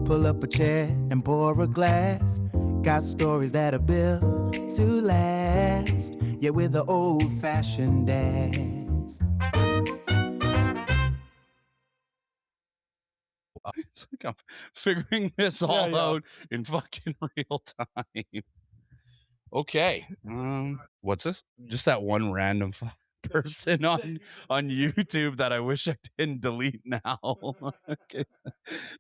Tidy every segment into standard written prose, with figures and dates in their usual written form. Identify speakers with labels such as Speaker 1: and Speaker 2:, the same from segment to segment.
Speaker 1: Pull up a chair and pour a glass. Got stories that are built to last. Yeah, with the old-fashioned ass.
Speaker 2: It's like I'm figuring this all out in fucking real time. Okay. What's this? Just that one random person on YouTube that I wish I didn't delete now. Okay.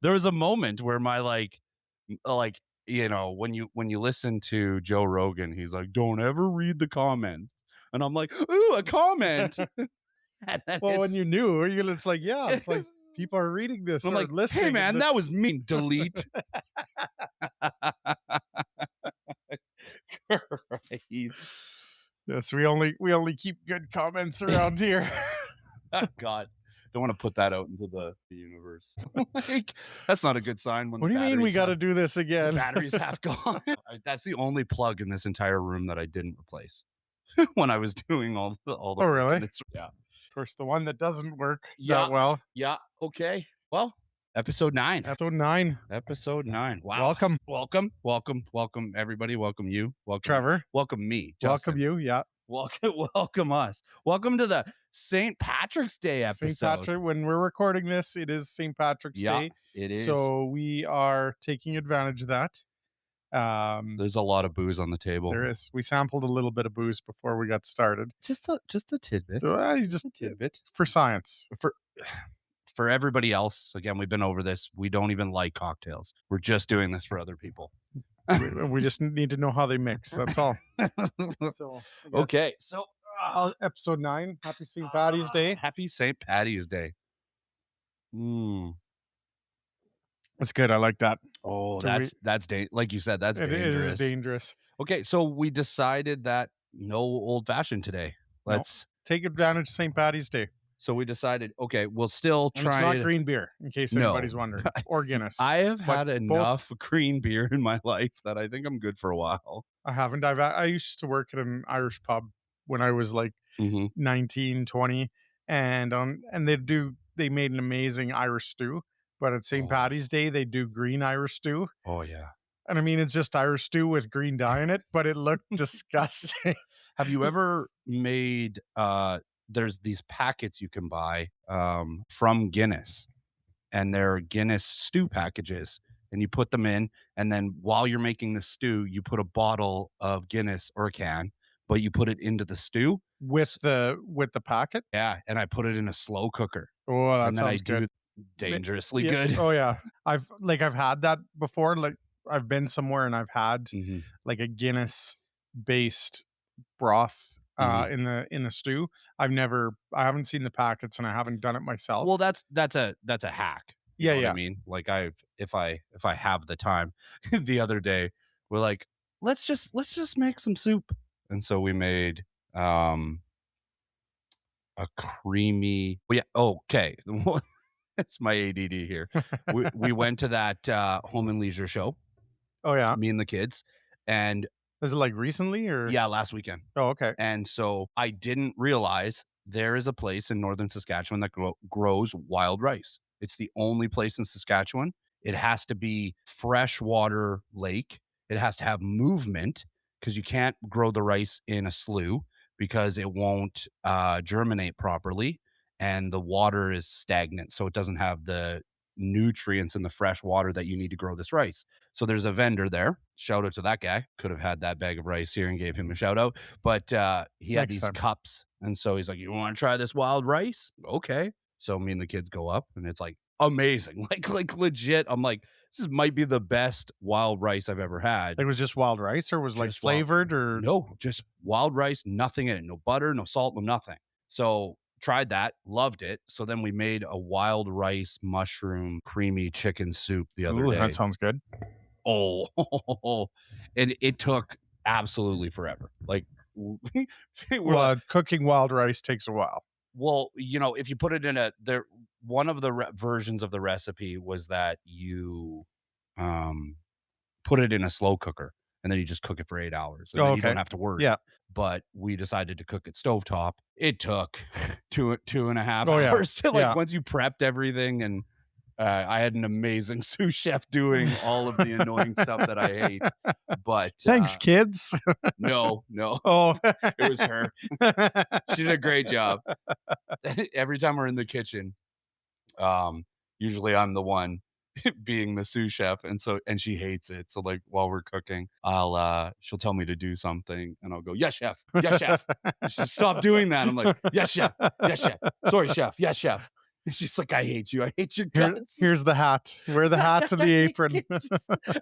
Speaker 2: There was a moment where my like when you listen to Joe Rogan, he's like, "Don't ever read the comments," and I'm like, "Ooh, a comment." And then
Speaker 3: Well, when
Speaker 2: it's
Speaker 3: you knew, it's like, yeah, it's like people are reading this
Speaker 2: I'm
Speaker 3: or
Speaker 2: like,
Speaker 3: listening.
Speaker 2: "Hey man, that was me." Delete. Christ.
Speaker 3: Yes, we only keep good comments around here.
Speaker 2: God, don't want to put that out into the universe. Like, that's not a good sign. When
Speaker 3: What do you mean we got to do this again?
Speaker 2: the batteries have gone. That's the only plug in this entire room that I didn't replace when I was doing all the.
Speaker 3: Oh, really?
Speaker 2: Yeah.
Speaker 3: Of course, the one that doesn't work
Speaker 2: Yeah.
Speaker 3: that well.
Speaker 2: Yeah. Okay. Well, episode 9.
Speaker 3: Episode 9.
Speaker 2: Episode 9. Wow. Welcome, everybody. Welcome you. Welcome
Speaker 3: Trevor.
Speaker 2: Welcome me. Justin.
Speaker 3: Welcome you. Yeah.
Speaker 2: Welcome us. Welcome to the St. Patrick's Day episode.
Speaker 3: St. Patrick. When we're recording this, it is St. Patrick's Day.
Speaker 2: It is.
Speaker 3: So we are taking advantage of that.
Speaker 2: There's a lot of booze on the table.
Speaker 3: There is. We sampled a little bit of booze before we got started.
Speaker 2: Just a tidbit.
Speaker 3: Just
Speaker 2: a tidbit
Speaker 3: for science.
Speaker 2: For everybody else, again, we've been over this. We don't even like cocktails. We're just doing this for other people.
Speaker 3: We just need to know how they mix. That's all. So,
Speaker 2: okay. So
Speaker 3: episode 9. Happy St. Paddy's Day.
Speaker 2: Happy St. Paddy's Day.
Speaker 3: That's good. I like that.
Speaker 2: Oh, that's like you said, that's dangerous.
Speaker 3: It is dangerous.
Speaker 2: Okay, so we decided that no old fashioned today. Let's
Speaker 3: take advantage of St. Paddy's Day.
Speaker 2: So we decided, okay, we'll still try.
Speaker 3: It's not green beer, in case anybody's wondering, or Guinness.
Speaker 2: I have had enough green beer in my life that I think I'm good for a while.
Speaker 3: I haven't. I used to work at an Irish pub when I was like 19, 20, and they made an amazing Irish stew. But at St. Paddy's Day, they do green Irish stew.
Speaker 2: Oh yeah.
Speaker 3: And I mean, it's just Irish stew with green dye in it, but it looked disgusting.
Speaker 2: Have you ever made? There's these packets you can buy from Guinness, and they're Guinness stew packages, and you put them in, and then while you're making the stew, you put a bottle of Guinness or a can, but you put it into the stew
Speaker 3: with the packet.
Speaker 2: Yeah, and I put it in a slow cooker.
Speaker 3: Oh, that sounds good.
Speaker 2: Dangerously good.
Speaker 3: Oh yeah, I've had that before. Like I've been somewhere and I've had like a Guinness based broth in the stew. I haven't seen the packets and I haven't done it myself.
Speaker 2: Well, that's a hack.
Speaker 3: You know
Speaker 2: what I mean, like if I have the time. The other day we're like, let's just make some soup, and so we made a creamy. Well, yeah. Okay. It's my ADD here. we went to that home and leisure show.
Speaker 3: Oh yeah,
Speaker 2: me and the kids. And
Speaker 3: is it like recently or?
Speaker 2: Yeah, last weekend.
Speaker 3: Oh, okay.
Speaker 2: And so I didn't realize there is a place in northern Saskatchewan that grows wild rice. It's the only place in Saskatchewan. It has to be freshwater lake. It has to have movement because you can't grow the rice in a slough because it won't germinate properly. And the water is stagnant, so it doesn't have the nutrients in the fresh water that you need to grow this rice. So there's a vendor there. Shout out to that guy. Could have had that bag of rice here and gave him a shout out. But he had these cups. And so he's like, you want to try this wild rice? Okay. So me and the kids go up and it's like amazing. Like legit. I'm like, this might be the best wild rice I've ever had.
Speaker 3: It was just wild rice or was like flavored or?
Speaker 2: No, just wild rice, nothing in it. No butter, no salt, no nothing. So tried that, loved it. So then we made a wild rice mushroom creamy chicken soup the other day.
Speaker 3: That sounds good.
Speaker 2: Oh, and it took absolutely forever. Like,
Speaker 3: cooking wild rice takes a while.
Speaker 2: Well, if you put it in one of the versions of the recipe was that you put it in a slow cooker and then you just cook it for 8 hours. So you don't have to worry.
Speaker 3: Yeah.
Speaker 2: But we decided to cook it stovetop. It took two and a half hours to once you prepped everything. And I had an amazing sous chef doing all of the annoying stuff that I hate, but,
Speaker 3: Thanks, kids.
Speaker 2: no, no,
Speaker 3: Oh.
Speaker 2: it was her. She did a great job. Every time we're in the kitchen, um, usually I'm the one being the sous chef, and she hates it. So like while we're cooking, she'll tell me to do something, and I'll go, "Yes, chef. Yes, chef." And she's stop doing that. I'm like, "Yes, chef. Yes, chef. Sorry, chef. Yes, chef." And she's like, "I hate you. I hate your guts."
Speaker 3: Here's the hat. Wear the hat to the apron.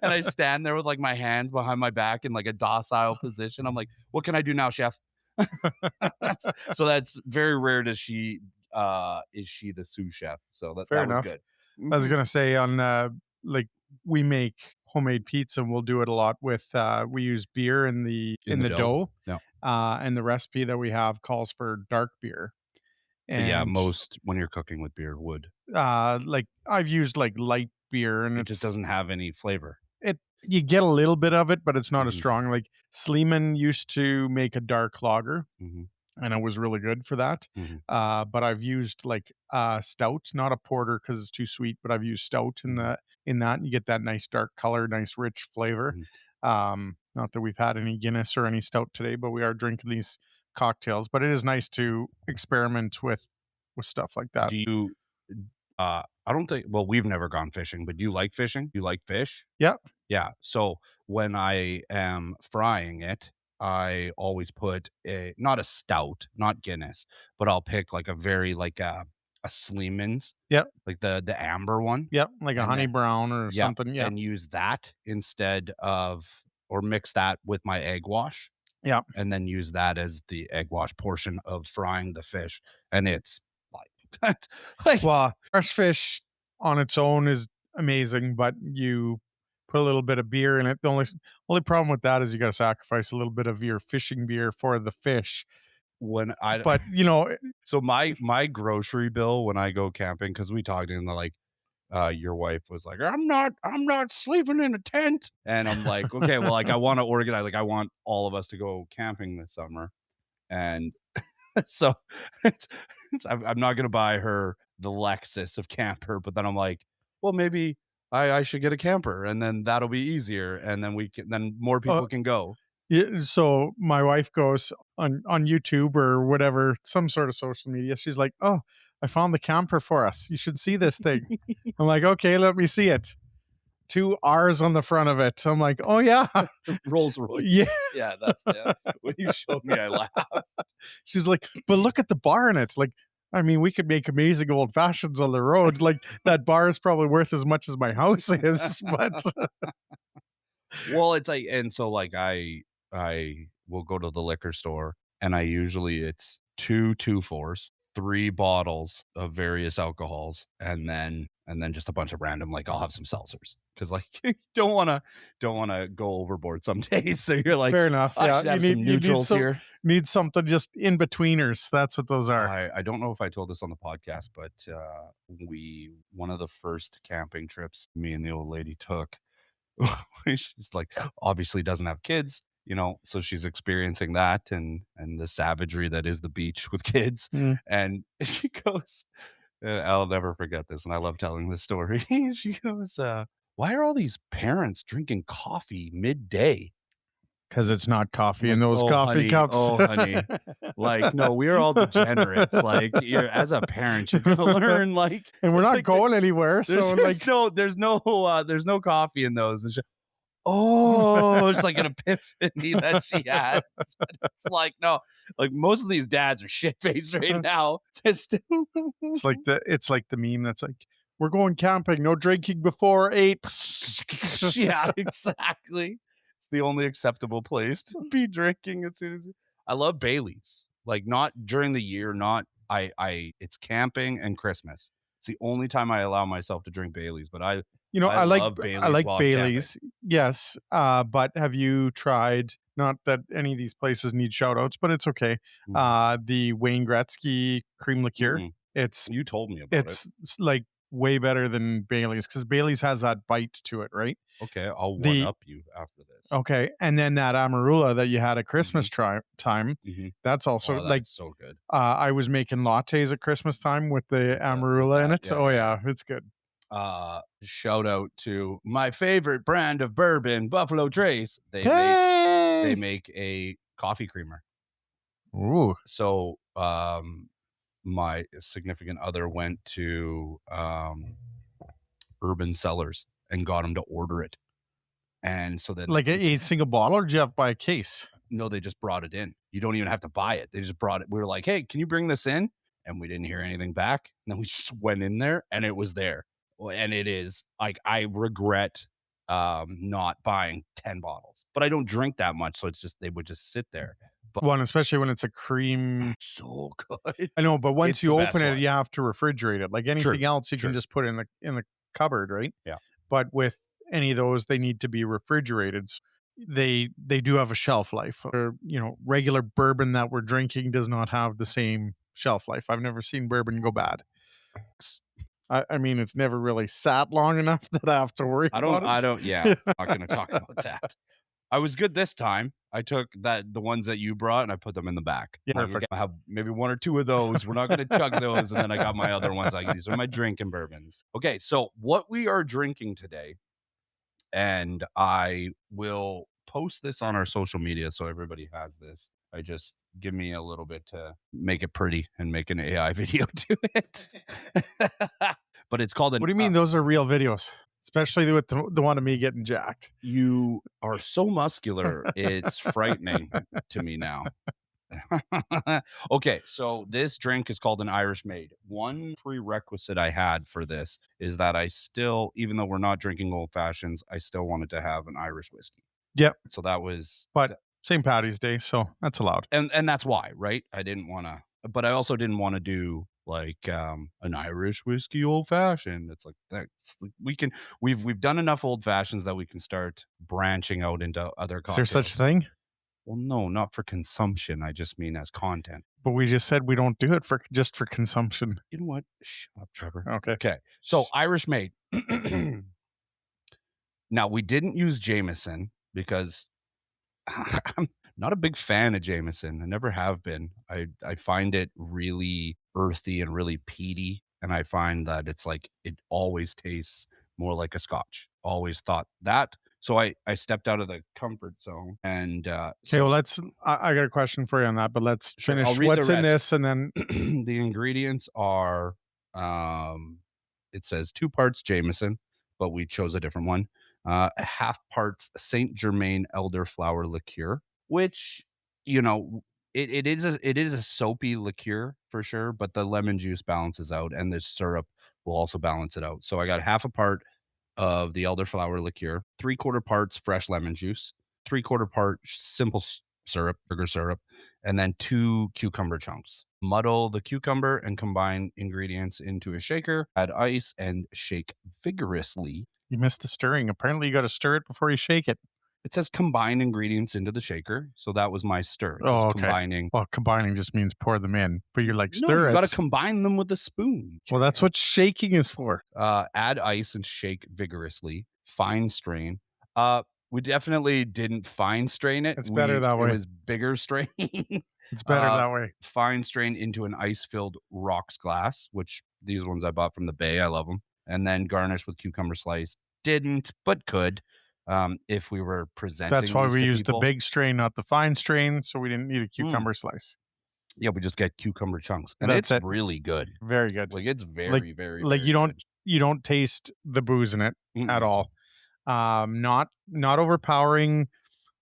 Speaker 2: And I stand there with like my hands behind my back in like a docile position. I'm like, "What can I do now, chef?" So that's very rare. Does she is she the sous chef? So
Speaker 3: Fair
Speaker 2: that was
Speaker 3: enough.
Speaker 2: good.
Speaker 3: I was
Speaker 2: Mhm.
Speaker 3: gonna say on like we make homemade pizza and we'll do it a lot with we use beer
Speaker 2: In
Speaker 3: in
Speaker 2: the
Speaker 3: the
Speaker 2: dough.
Speaker 3: dough.
Speaker 2: No.
Speaker 3: And the recipe that we have calls for dark beer.
Speaker 2: Yeah,
Speaker 3: And
Speaker 2: most when you're cooking with beer would.
Speaker 3: like I've used like light beer and
Speaker 2: It just doesn't have any flavor.
Speaker 3: it you get a little bit of it, but it's not as
Speaker 2: Mhm,
Speaker 3: strong. Like Sleeman used to make a dark lager
Speaker 2: mhm,
Speaker 3: and it was really good for that.
Speaker 2: mhm,
Speaker 3: But I've used like stout, not a porter because it's too sweet, but I've used stout
Speaker 2: mhm,
Speaker 3: in that, and you get that nice dark color, nice rich flavor.
Speaker 2: mhm.
Speaker 3: Not that we've had any Guinness or any stout today, but we are drinking these cocktails. But it is nice to experiment with stuff like that.
Speaker 2: Do you I don't think well, we've never gone fishing, but do you like fishing? Do you like fish?
Speaker 3: Yeah,
Speaker 2: Yeah, so when I am frying it, I always put a not a stout, not Guinness, but I'll pick like a very like a Sleeman's,
Speaker 3: yep,
Speaker 2: like the amber one,
Speaker 3: yep, like a
Speaker 2: and
Speaker 3: honey
Speaker 2: then
Speaker 3: brown or
Speaker 2: yeah,
Speaker 3: something. Yeah,
Speaker 2: and use that instead of or mix that with my egg wash,
Speaker 3: yeah.
Speaker 2: and then use that as the egg wash portion of frying the fish, and it's like that like
Speaker 3: Well, fresh fish on its own is amazing, but you put a little bit of beer in it. The only problem with that is you got to sacrifice a little bit of your fishing beer for the fish.
Speaker 2: when I
Speaker 3: But
Speaker 2: so my grocery bill when I go camping, because we talked and like your wife was like, I'm not sleeping in a tent. And I'm like, okay, well, like I want to organize, like I want all of us to go camping this summer. And so I'm not gonna buy her the Lexus of camper, but then I'm like, well, maybe I should get a camper and then that'll be easier. And then then more
Speaker 3: uh,
Speaker 2: people can go.
Speaker 3: yeah, so my wife goes on YouTube or whatever, some sort of social media. She's like, "Oh, I found the camper for us. You should see this thing." I'm like, "Okay, let me see it." Two R's on the front of it. I'm like, "Oh yeah,
Speaker 2: Rolls Royce.
Speaker 3: yeah."
Speaker 2: Yeah, that's yeah. When you showed me, I laughed.
Speaker 3: She's like, "But look at the bar in it." Like, I mean, we could make amazing old fashions on the road. Like that bar is probably worth as much as my house is. But
Speaker 2: Well, it's like and so, like, I will go to the liquor store, and I usually it's 2 2-4s, 3 bottles of various alcohols, and then just a bunch of random like, I'll have some seltzers because like, you don't wanna go overboard some days, so you're like,
Speaker 3: fair enough.
Speaker 2: "I
Speaker 3: Yeah,
Speaker 2: should have some neutrals here."
Speaker 3: need something just in betweeners. That's what those are.
Speaker 2: I don't know if I told this on the podcast, but, we one of the first camping trips me and the old lady took she's like obviously doesn't have kids, so she's experiencing that and the savagery that is the beach with kids.
Speaker 3: Mm.
Speaker 2: And she goes, I'll never forget this, and I love telling this story. She goes, "Why are all these parents drinking coffee midday?"
Speaker 3: Because it's not
Speaker 2: I'm
Speaker 3: coffee in
Speaker 2: like,
Speaker 3: those coffee cups.
Speaker 2: oh honey, like no, we are all degenerates. Like you're as a parent, you're gonna learn like
Speaker 3: And we're
Speaker 2: it's
Speaker 3: not
Speaker 2: like the,
Speaker 3: going anywhere. So like,
Speaker 2: there's no coffee in those. And oh, it's like an epiphany that she had. It's like, no, like most of these dads are shit faced right now.
Speaker 3: it's like the meme that's like, we're going camping, no drinking before 8.
Speaker 2: Yeah, exactly. It's the only acceptable place to be drinking as soon as I love Bailey's. Like not during the year, not it's camping and Christmas. It's the only time I allow myself to drink Bailey's, but I love
Speaker 3: I
Speaker 2: Bailey's
Speaker 3: like
Speaker 2: while I'm camping.
Speaker 3: Bailey's. Yes. But have you tried, not that any of these places need shout outs, but it's okay.
Speaker 2: Mhm,
Speaker 3: The Wayne Gretzky cream liqueur.
Speaker 2: mhm.
Speaker 3: It's
Speaker 2: You told me about it.
Speaker 3: like way better than Bailey's because Bailey's has that bite to it, right?
Speaker 2: Okay, I'll one
Speaker 3: The
Speaker 2: up you after this.
Speaker 3: Okay, and then that Amarula that you had at
Speaker 2: Mhm,
Speaker 3: Christmas time,
Speaker 2: mhm.
Speaker 3: that's also
Speaker 2: Oh,
Speaker 3: like,
Speaker 2: that's so good.
Speaker 3: I was making lattes at Christmas time with the
Speaker 2: With
Speaker 3: Amarula in
Speaker 2: that,
Speaker 3: it.
Speaker 2: yeah,
Speaker 3: Oh
Speaker 2: yeah, yeah.
Speaker 3: yeah, it's good.
Speaker 2: Shout out to my favorite brand of bourbon, Buffalo Trace. They make a coffee creamer.
Speaker 3: Ooh.
Speaker 2: So my significant other went to Urban Cellars and got them to order it. And so then
Speaker 3: Like a single bottle, or do you have to buy a case?
Speaker 2: No, they just brought it in. You don't even have to buy it. They just brought it. We were like, hey, can you bring this in? And we didn't hear anything back. And then we just went in there and it was there. And it is like, I regret not buying 10 bottles, but I don't drink that much. So it's just, they would just sit there. But
Speaker 3: One, especially when it's a cream.
Speaker 2: so good.
Speaker 3: I know, but once
Speaker 2: It's
Speaker 3: you
Speaker 2: the
Speaker 3: open
Speaker 2: best
Speaker 3: it,
Speaker 2: one.
Speaker 3: you have to refrigerate it. Like anything
Speaker 2: True,
Speaker 3: else, you
Speaker 2: true.
Speaker 3: can just put it in the cupboard, right?
Speaker 2: Yeah.
Speaker 3: But with any of those, they need to be refrigerated. They do have a shelf life. Or, regular bourbon that we're drinking does not have the same shelf life. I've never seen bourbon go bad. I mean, it's never really sat long enough that I have to worry about it.
Speaker 2: Yeah, I'm not going to talk about that. I was good this time. I took the ones that you brought and I put them in the back.
Speaker 3: Yeah,
Speaker 2: Like,
Speaker 3: perfect.
Speaker 2: I have maybe one or two of those. We're not going to chug those. And then I got my other ones. Like, these are my drinking bourbons. Okay, so what we are drinking today, and I will post this on our social media so everybody has this. I just give me a little bit to make it pretty and make an AI video to it. But it's called
Speaker 3: What do you mean those are real videos? Especially with the one of me getting jacked.
Speaker 2: You are so muscular, it's frightening to me now. Okay, so this drink is called an Irish Maid. One prerequisite I had for this is that I still, even though we're not drinking old fashions, I still wanted to have an Irish whiskey.
Speaker 3: Yep.
Speaker 2: So that was,
Speaker 3: But St. Patty's Day, so that's allowed.
Speaker 2: and that's why, right? I didn't want to, but I also didn't want to do like an Irish whiskey old fashioned. It's like that's we've done enough old fashions that we can start branching out into other
Speaker 3: Is
Speaker 2: cocktails.
Speaker 3: there such a thing?
Speaker 2: Well, no, not for consumption. I just mean as content.
Speaker 3: But we just said we don't do it just for consumption.
Speaker 2: You know what? Shut up, Trevor.
Speaker 3: Okay.
Speaker 2: Okay. So Irish Maid. Now we didn't use Jameson because I'm not a big fan of Jameson. I never have been. I find it really earthy and really peaty. And I find that it's like it always tastes more like a scotch. Always thought that. So I stepped out of the comfort zone and
Speaker 3: Okay, well I got a question for you on that, but let's
Speaker 2: Sure,
Speaker 3: finish
Speaker 2: I'll read the
Speaker 3: what's in
Speaker 2: rest.
Speaker 3: this and then
Speaker 2: The ingredients are it says 2 parts Jameson, but we chose a different one. Half parts Saint Germain elderflower liqueur, which it is a soapy liqueur for sure, but the lemon juice balances out, and the syrup will also balance it out. So I got half a part of the elderflower liqueur, 3/4 parts fresh lemon juice, 3/4 part simple syrup, sugar syrup, and then 2 cucumber chunks. Muddle the cucumber and combine ingredients into a shaker, add ice, and shake vigorously.
Speaker 3: you missed the stirring. Apparently you got to stir it before you shake it.
Speaker 2: It says combine ingredients into the shaker, so that was my stir.
Speaker 3: Oh,
Speaker 2: just
Speaker 3: okay.
Speaker 2: combining.
Speaker 3: Well, combining just means pour them in, but you're like
Speaker 2: No,
Speaker 3: stir
Speaker 2: you
Speaker 3: it.
Speaker 2: got to combine them with a spoon.
Speaker 3: Well, that's what shaking is for.
Speaker 2: Add ice and shake vigorously. Fine strain. We definitely didn't fine strain it.
Speaker 3: It's better that way.
Speaker 2: It was bigger strain.
Speaker 3: It's better that way.
Speaker 2: Fine strain into an ice-filled rocks glass, which these ones I bought from the Bay. I love them. And then garnish with cucumber slice. Didn't, but could. If we were presenting.
Speaker 3: That's why
Speaker 2: these
Speaker 3: we
Speaker 2: to
Speaker 3: used
Speaker 2: people.
Speaker 3: the big strain, not the fine strain, so we didn't need a cucumber slice.
Speaker 2: Yeah, we just get cucumber chunks, and
Speaker 3: That's
Speaker 2: it's
Speaker 3: it.
Speaker 2: really good.
Speaker 3: Very good.
Speaker 2: Like it's very, very,
Speaker 3: like
Speaker 2: very
Speaker 3: you
Speaker 2: good.
Speaker 3: you don't taste the booze in it
Speaker 2: Mm-mm.
Speaker 3: at all. Not overpowering.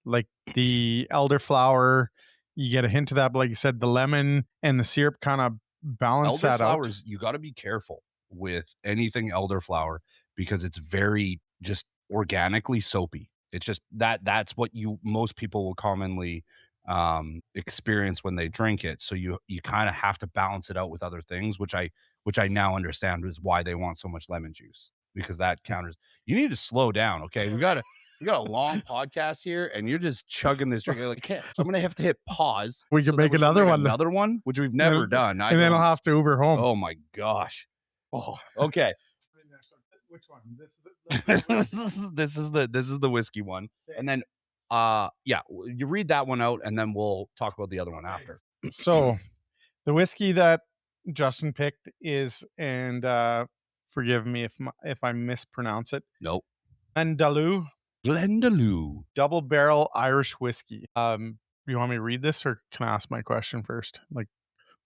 Speaker 3: Like the elderflower, you get a hint of that, but like you said, the lemon and the syrup kind of balance that out.
Speaker 2: Elderflowers, you got to be careful with anything elderflower because it's very just organically soapy. It's just that's what most people will commonly experience when they drink it. So you kind of have to balance it out with other things, which I now understand is why they want so much lemon juice, because that counters. You need to slow down, okay? We got a long podcast here, and you're just chugging this drink. You're like, okay, so I'm gonna have to hit pause.
Speaker 3: We can
Speaker 2: so
Speaker 3: make
Speaker 2: that we
Speaker 3: another one.
Speaker 2: Another one, which we've never done.
Speaker 3: And then I'll have to Uber home.
Speaker 2: Oh my gosh. Oh, okay.
Speaker 3: Which one?
Speaker 2: This is the whiskey one. And then yeah, you read that one out and then we'll talk about the other one after.
Speaker 3: So the whiskey that Justin picked is, and Forgive me if I mispronounce it.
Speaker 2: Nope.
Speaker 3: Glendalough
Speaker 2: Glendalough.
Speaker 3: Double Barrel Irish Whiskey. You want me to read this, or can I ask my question first? Like,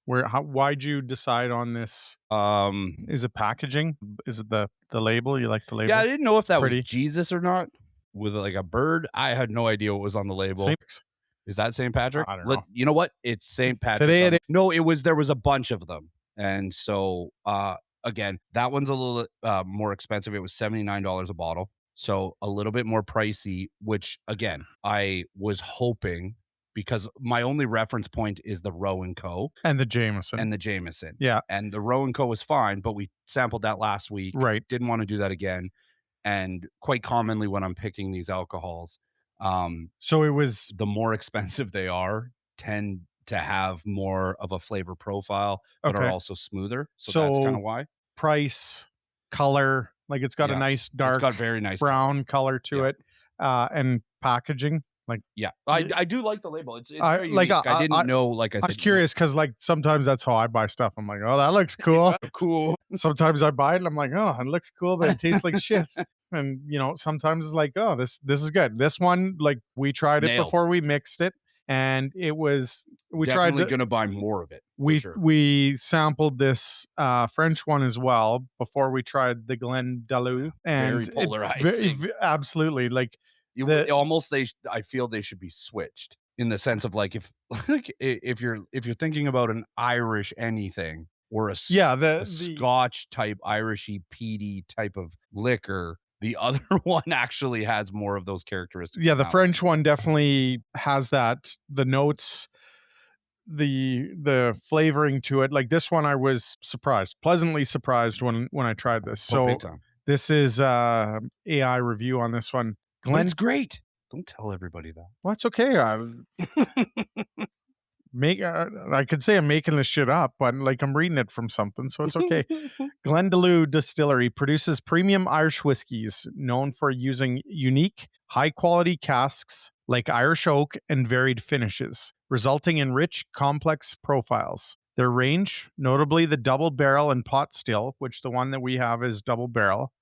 Speaker 3: why'd you decide on this? Is it packaging? Is it the label? You like the label?
Speaker 2: Yeah, I didn't know if that was
Speaker 3: Pretty.
Speaker 2: Jesus or not, with like a bird. I had no idea what was on the label. Is that St. Patrick?
Speaker 3: I don't know.
Speaker 2: You know what? It's St. Patrick.
Speaker 3: Today
Speaker 2: No, there was a bunch of them. And so again, that one's a little more expensive. It was $79 a bottle. So a little bit more pricey, which again, I was hoping, because my only reference point is the Roe & Co.
Speaker 3: And the Jameson. Yeah.
Speaker 2: And the Roe & Co was fine, but we sampled that last week.
Speaker 3: Right.
Speaker 2: Didn't want to do that again. And quite commonly when I'm picking these alcohols,
Speaker 3: so it was,
Speaker 2: the more expensive they are, tend to have more of a flavor profile, but are also smoother. So that's kind of why.
Speaker 3: Price, color, like it's got a nice dark,
Speaker 2: it's got very nice
Speaker 3: brown color to it, and packaging. Like,
Speaker 2: I do like the label. It's very unique. I didn't know. Like I said,
Speaker 3: was curious because like sometimes that's how I buy stuff. I'm like, oh, that looks cool.
Speaker 2: Cool.
Speaker 3: Sometimes I buy it and I'm like, oh, it looks cool, but it tastes like shit. And sometimes it's like, oh, this is good. This one, like, we tried it before we mixed it, and it was
Speaker 2: definitely gonna buy more of it.
Speaker 3: We sampled this French one as well before we tried the Glendalough, and
Speaker 2: very polarizing.
Speaker 3: Absolutely, like.
Speaker 2: I feel they should be switched, in the sense of like, if you're thinking about an Irish anything, or a Scotch type, Irishy peaty type of liquor, the other one actually has more of those characteristics.
Speaker 3: Yeah, the French one definitely has that, the notes, the flavoring to it. Like this one, I was pleasantly surprised when I tried this. So this is AI review on this one.
Speaker 2: It's great. Don't tell everybody that.
Speaker 3: Well, it's okay. I could say I'm making this shit up, but like I'm reading it from something, so it's okay. Glendalough Distillery produces premium Irish whiskeys known for using unique, high-quality casks like Irish oak and varied finishes, resulting in rich, complex profiles. Their range, notably the double barrel and pot still, which the one that we have is double barrel,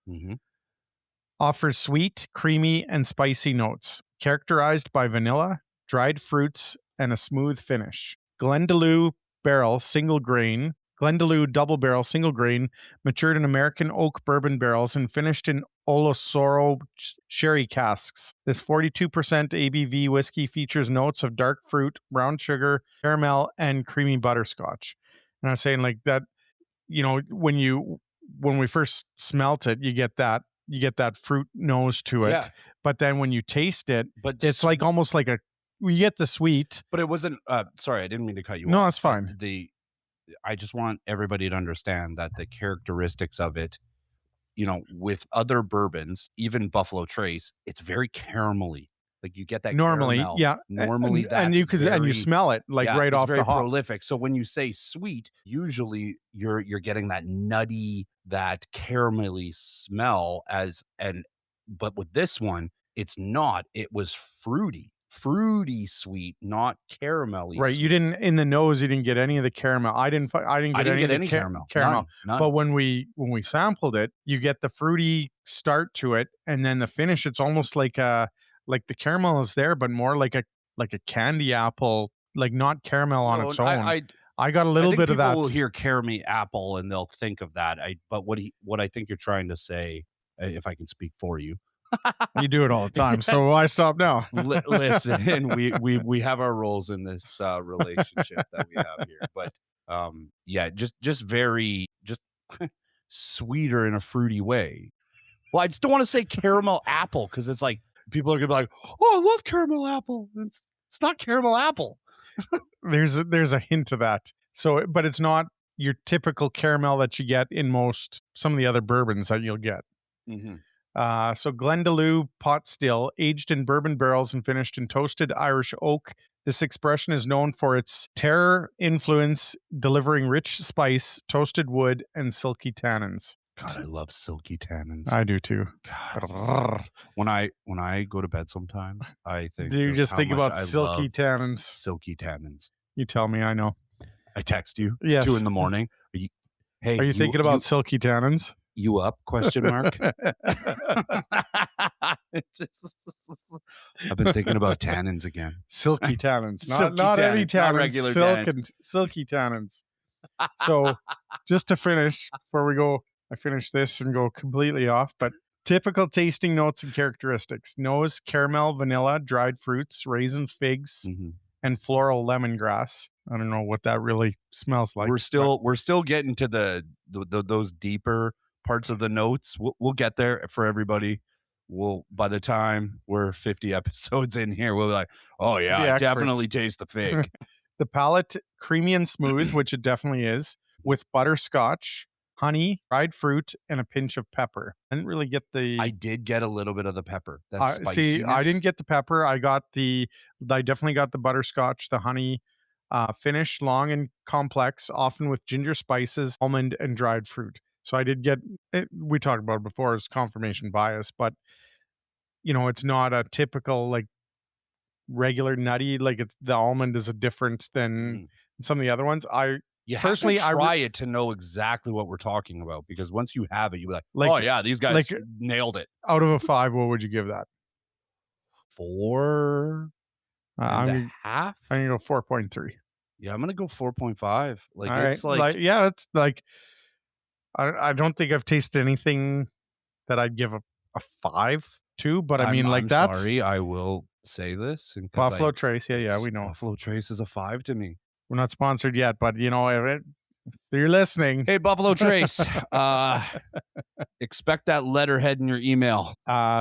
Speaker 3: offers sweet, creamy, and spicy notes, characterized by vanilla, dried fruits, and a smooth finish. Glendalough double barrel single grain, matured in American oak bourbon barrels and finished in Oloroso sherry casks. This 42% ABV whiskey features notes of dark fruit, brown sugar, caramel, and creamy butterscotch. And I was saying like that, when we first smelt it, you get that fruit nose to it, but then when you taste it, it's like almost like we get the sweet.
Speaker 2: But it wasn't. Sorry, I didn't mean to cut you off.
Speaker 3: No, it's fine.
Speaker 2: I just want everybody to understand that the characteristics of it, with other bourbons, even Buffalo Trace, it's very caramelly. Like you get that
Speaker 3: normally,
Speaker 2: caramel. Normally,
Speaker 3: and you smell it like right off the hop.
Speaker 2: Very prolific. So when you say sweet, usually you're getting that nutty, that caramelly smell but with this one, it's not. It was fruity sweet, not caramelly.
Speaker 3: Right.
Speaker 2: Sweet.
Speaker 3: You didn't, in the nose, you didn't get any of the caramel. I didn't get any caramel.
Speaker 2: None.
Speaker 3: But when we sampled it, you get the fruity start to it, and then the finish, it's almost like the caramel is there, but more like a candy apple, like not caramel on its own. I got a little bit of that.
Speaker 2: People will hear caramel apple and they'll think of that. But what I think you're trying to say, if I can speak for you.
Speaker 3: You do it all the time, so why stop now?
Speaker 2: Listen, we have our roles in this relationship that we have here, but just very sweeter in a fruity way. Well, I just don't want to say caramel apple because it's like people are gonna be like, "Oh, I love caramel apple." It's not caramel apple.
Speaker 3: There's a hint of that. So, but it's not your typical caramel that you get in some of the other bourbons that you'll get. So Glendalough pot still, aged in bourbon barrels and finished in toasted Irish oak. This expression is known for its terroir influence, delivering rich spice, toasted wood, and silky tannins.
Speaker 2: God, I love silky tannins.
Speaker 3: I do too.
Speaker 2: God. When I go to bed sometimes, I think.
Speaker 3: Do you just think about silky tannins?
Speaker 2: Silky tannins.
Speaker 3: You tell me, I know.
Speaker 2: I text you. It's 2 a.m. Are you
Speaker 3: thinking about silky tannins?
Speaker 2: You up? Question mark. I've been thinking about tannins again.
Speaker 3: Silky tannins,
Speaker 2: Silky
Speaker 3: not any
Speaker 2: tannins, not
Speaker 3: tannins,
Speaker 2: regular
Speaker 3: silk
Speaker 2: tannins.
Speaker 3: and silky tannins. So, just to finish before we go, I finish this and go completely off. But typical tasting notes and characteristics: nose, caramel, vanilla, dried fruits, raisins, figs, and floral lemongrass. I don't know what that really smells like.
Speaker 2: We're still getting to those deeper parts of the notes. We'll get there for everybody. By the time we're 50 episodes in here, we'll be like, oh yeah, I definitely taste the fig.
Speaker 3: The palate, creamy and smooth, which it definitely is, with butterscotch, honey, dried fruit, and a pinch of pepper. I didn't really get the...
Speaker 2: I did get a little bit of the pepper. That's spiciness.
Speaker 3: See, I didn't get the pepper. I definitely got the butterscotch, the honey, finish, long and complex, often with ginger spices, almond, and dried fruit. So I did get it. We talked about it before as confirmation bias, but it's not a typical like regular nutty. Like the almond is a difference than some of the other ones.
Speaker 2: You personally have to try it to know exactly what we're talking about, because once you have it, you'll be like, oh yeah, these guys nailed it.
Speaker 3: Out of a 5, what would you give that?
Speaker 2: 4 and a half?
Speaker 3: I'm gonna go 4.3.
Speaker 2: Yeah, I'm gonna go 4.5. Like
Speaker 3: all
Speaker 2: it's
Speaker 3: right.
Speaker 2: like
Speaker 3: yeah, it's like I don't think I've tasted anything that I'd give a 5 to, but I mean,
Speaker 2: I'm
Speaker 3: that's
Speaker 2: sorry, I will say this.
Speaker 3: Buffalo Trace. Yeah, we know.
Speaker 2: Buffalo Trace is a 5 to me.
Speaker 3: We're not sponsored yet, but if you're listening.
Speaker 2: Hey, Buffalo Trace, expect that letterhead in your email.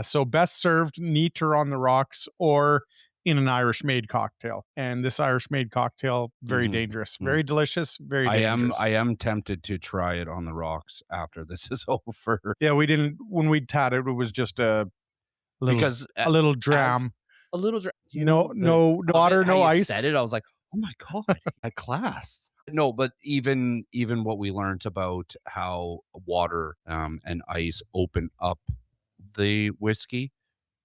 Speaker 3: So best served neat or on the rocks or in an Irish made cocktail. And this Irish made cocktail, very dangerous, very delicious, very dangerous.
Speaker 2: I am tempted to try it on the rocks after this is over.
Speaker 3: Yeah, we didn't, when we had it, it was just a little dram.
Speaker 2: A little dram.
Speaker 3: No water, no ice.
Speaker 2: Said it, I was like, oh my God, a class. No, but even what we learned about how water and ice open up the whiskey,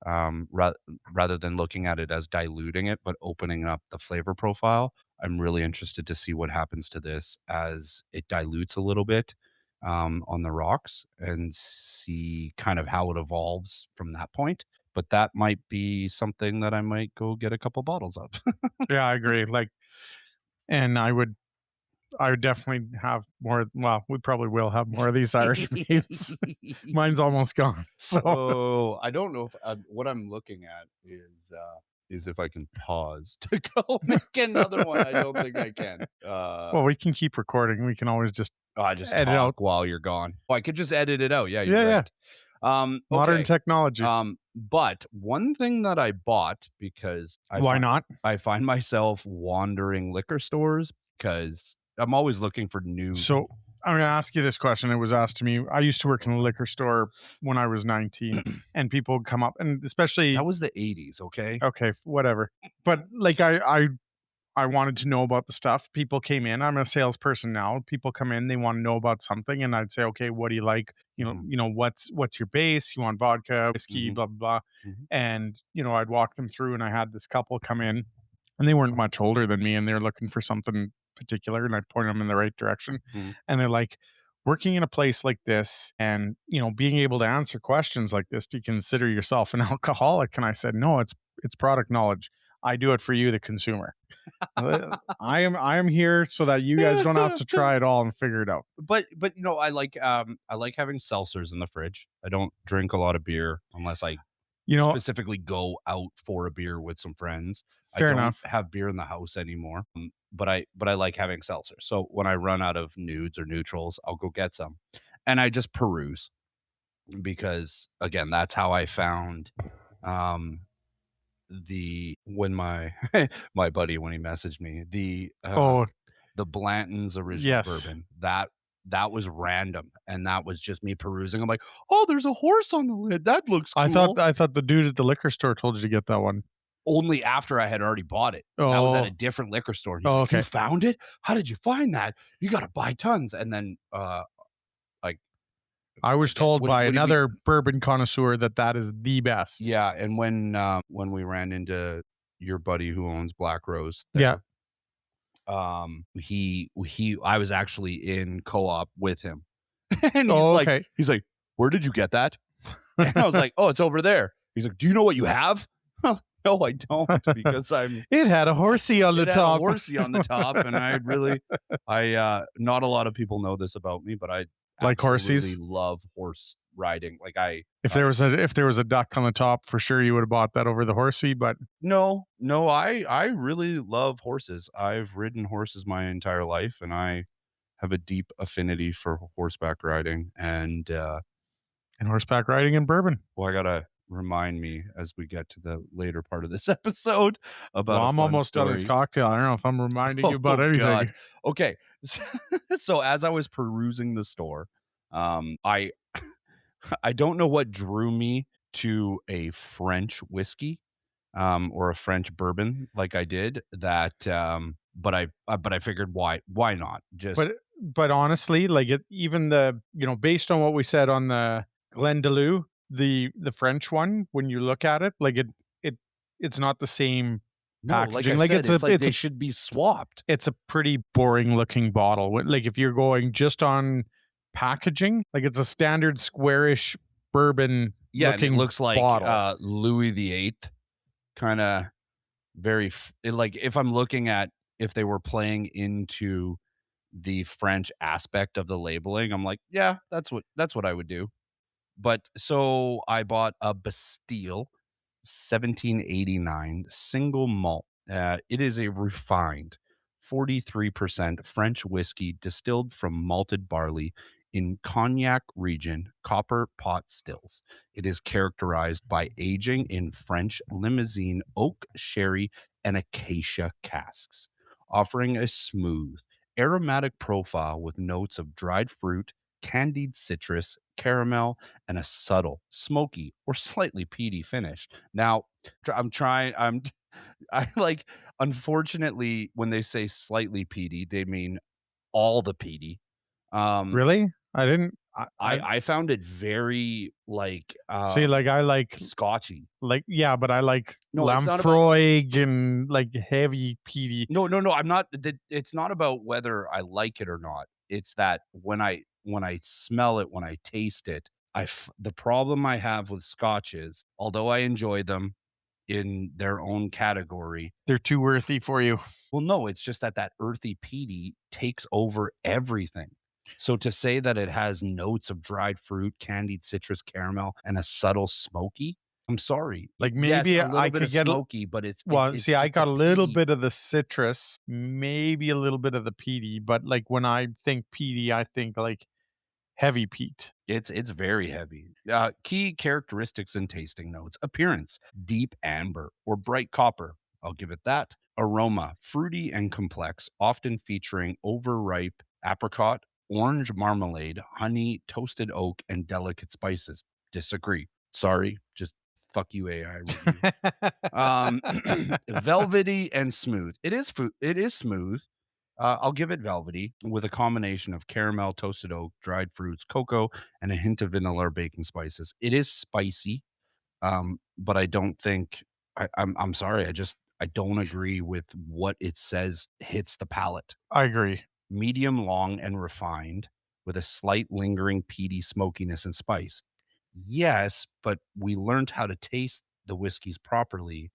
Speaker 2: rather than looking at it as diluting it, but opening up the flavor profile. I'm really interested to see what happens to this as it dilutes a little bit on the rocks, and see kind of how it evolves from that point. But that might be something that I might go get a couple bottles of.
Speaker 3: Yeah, I agree. And I would definitely have more. Well, we probably will have more of these Irish maids. Mine's almost gone. So
Speaker 2: I don't know if what I'm looking at is if I can pause to go make another one. I don't think I can.
Speaker 3: Well, we can keep recording. We can always just
Speaker 2: edit talk out while you're gone. Oh, I could just edit it out. Yeah, you're right.
Speaker 3: Modern technology.
Speaker 2: But one thing that I bought, because I find myself wandering liquor stores because I'm always looking for new.
Speaker 3: So I'm going to ask you this question. It was asked to me. I used to work in a liquor store when I was 19, and people would come up, and especially
Speaker 2: that was the 80s. Okay,
Speaker 3: whatever. But like I wanted to know about the stuff. People came in. I'm a salesperson now. People come in, they want to know about something, and I'd say, okay, what do you like? What's your base? You want vodka, whiskey, blah blah blah. And I'd walk them through, and I had this couple come in, and they weren't much older than me, and they're looking for something particular, and I'd point them in the right direction. And they're like, working in a place like this, and being able to answer questions like this, do you consider yourself an alcoholic? And I said, no, it's product knowledge. I do it for you, the consumer. I am here so that you guys don't have to try it all and figure it out.
Speaker 2: But I like having seltzers in the fridge. I don't drink a lot of beer unless I specifically go out for a beer with some friends.
Speaker 3: Fair enough.
Speaker 2: I don't have beer in the house anymore. But I like having seltzers. So when I run out of nudes or neutrals, I'll go get some. And I just peruse, because again, that's how I found when my my buddy, when he messaged me, the Blanton's original bourbon, that was random, and that was just me perusing. I'm like, oh, there's a horse on the lid. That looks cool.
Speaker 3: I thought the dude at the liquor store told you to get that one.
Speaker 2: Only after I had already bought it. That was at a different liquor store. He's like, okay. You found it? How did you find that? You got to buy tons. And then
Speaker 3: I was told by another bourbon connoisseur that is the best.
Speaker 2: Yeah, and when we ran into your buddy who owns Black Rose, I was actually in co-op with him, And
Speaker 3: Oh, okay.
Speaker 2: he's like, "Where did you get that?" And I was like, "Oh, it's over there." He's like, "Do you know what you have?" No, I don't, because
Speaker 3: It had a horsey on the
Speaker 2: it had a
Speaker 3: top.
Speaker 2: horsey on the top, and not a lot of people know this about me, but I
Speaker 3: Like
Speaker 2: absolutely
Speaker 3: horsies?
Speaker 2: love horse riding. Like
Speaker 3: If there was a duck on the top, for sure you would have bought that over the horsey, but
Speaker 2: no, I really love horses. I've ridden horses my entire life, and I have a deep affinity for horseback riding, and,
Speaker 3: and horseback riding in bourbon.
Speaker 2: well, I gotta remind me as we get to the later part of this episode about
Speaker 3: Well,
Speaker 2: a
Speaker 3: I'm
Speaker 2: fun
Speaker 3: almost done this
Speaker 2: story.
Speaker 3: cocktail. I don't know if I'm reminding you about
Speaker 2: Oh god.
Speaker 3: anything.
Speaker 2: Okay. So, so as I was perusing the store, I I don't know what drew me to a French whiskey, or a French bourbon like I did that, but I figured why not? Just
Speaker 3: But honestly, like it even the based on what we said on the Glendalough, the French one, when you look at it, like it it's not the same
Speaker 2: no, like I
Speaker 3: packaging. Like
Speaker 2: said, it's like they should be swapped.
Speaker 3: it's a pretty boring looking bottle. Like if you're going just on packaging, like it's a standard squarish bourbon
Speaker 2: Yeah, and it
Speaker 3: looking
Speaker 2: looks like,
Speaker 3: bottle.
Speaker 2: Louis VIII, kinda like, if I'm looking at if they were playing into the French aspect of the labeling, I'm like, "Yeah, that's what I would do." But so I bought a Bastille 1789 single malt. It is a refined 43% French whiskey distilled from malted barley in Cognac region copper pot stills. It is characterized by aging in French Limousin oak, sherry, and acacia casks, offering a smooth, aromatic profile with notes of dried fruit, candied citrus, caramel, and a subtle, smoky, or slightly peaty finish. Now, I'm trying, I like, unfortunately, when they say slightly peaty, they mean all the peaty. Um,
Speaker 3: Really? I didn't I
Speaker 2: I found it very
Speaker 3: see, like I
Speaker 2: scotchy.
Speaker 3: yeah, but I like
Speaker 2: No, it's not about
Speaker 3: Lamfroig and like heavy peaty.
Speaker 2: no, I'm not it's not about whether I like it or not. It's that when I smell it, when I taste it, the problem I have with scotch is, although I enjoy them in their own category,
Speaker 3: They're too earthy for you.
Speaker 2: well, no, it's just that that earthy peaty takes over everything. So to say that it has notes of dried fruit, candied citrus, caramel, and a subtle smoky, I'm sorry.
Speaker 3: Like
Speaker 2: Yes,
Speaker 3: maybe
Speaker 2: a little
Speaker 3: I
Speaker 2: bit
Speaker 3: could
Speaker 2: of
Speaker 3: get
Speaker 2: smoky, but
Speaker 3: well,
Speaker 2: it's
Speaker 3: see, I
Speaker 2: just the
Speaker 3: got a little
Speaker 2: peaty.
Speaker 3: bit of the citrus, maybe a little bit of the peaty, but like when I think peaty, I think like heavy peat.
Speaker 2: It's very heavy. Key characteristics and tasting notes: appearance, deep amber or bright copper. I'll give it that. Aroma, fruity and complex, often featuring overripe apricot, orange marmalade, honey, toasted oak, and delicate spices. Disagree. Sorry, just fuck you, AI review. Um, velvety and smooth. It is smooth. I'll give it velvety with a combination of caramel, toasted oak, dried fruits, cocoa, and a hint of vanilla or baking spices. It is spicy, but I don't think I'm sorry. I don't agree with what it says hits the palate.
Speaker 3: I agree.
Speaker 2: Medium long and refined with a slight lingering peaty smokiness and spice. Yes, but we learned how to taste the whiskeys properly,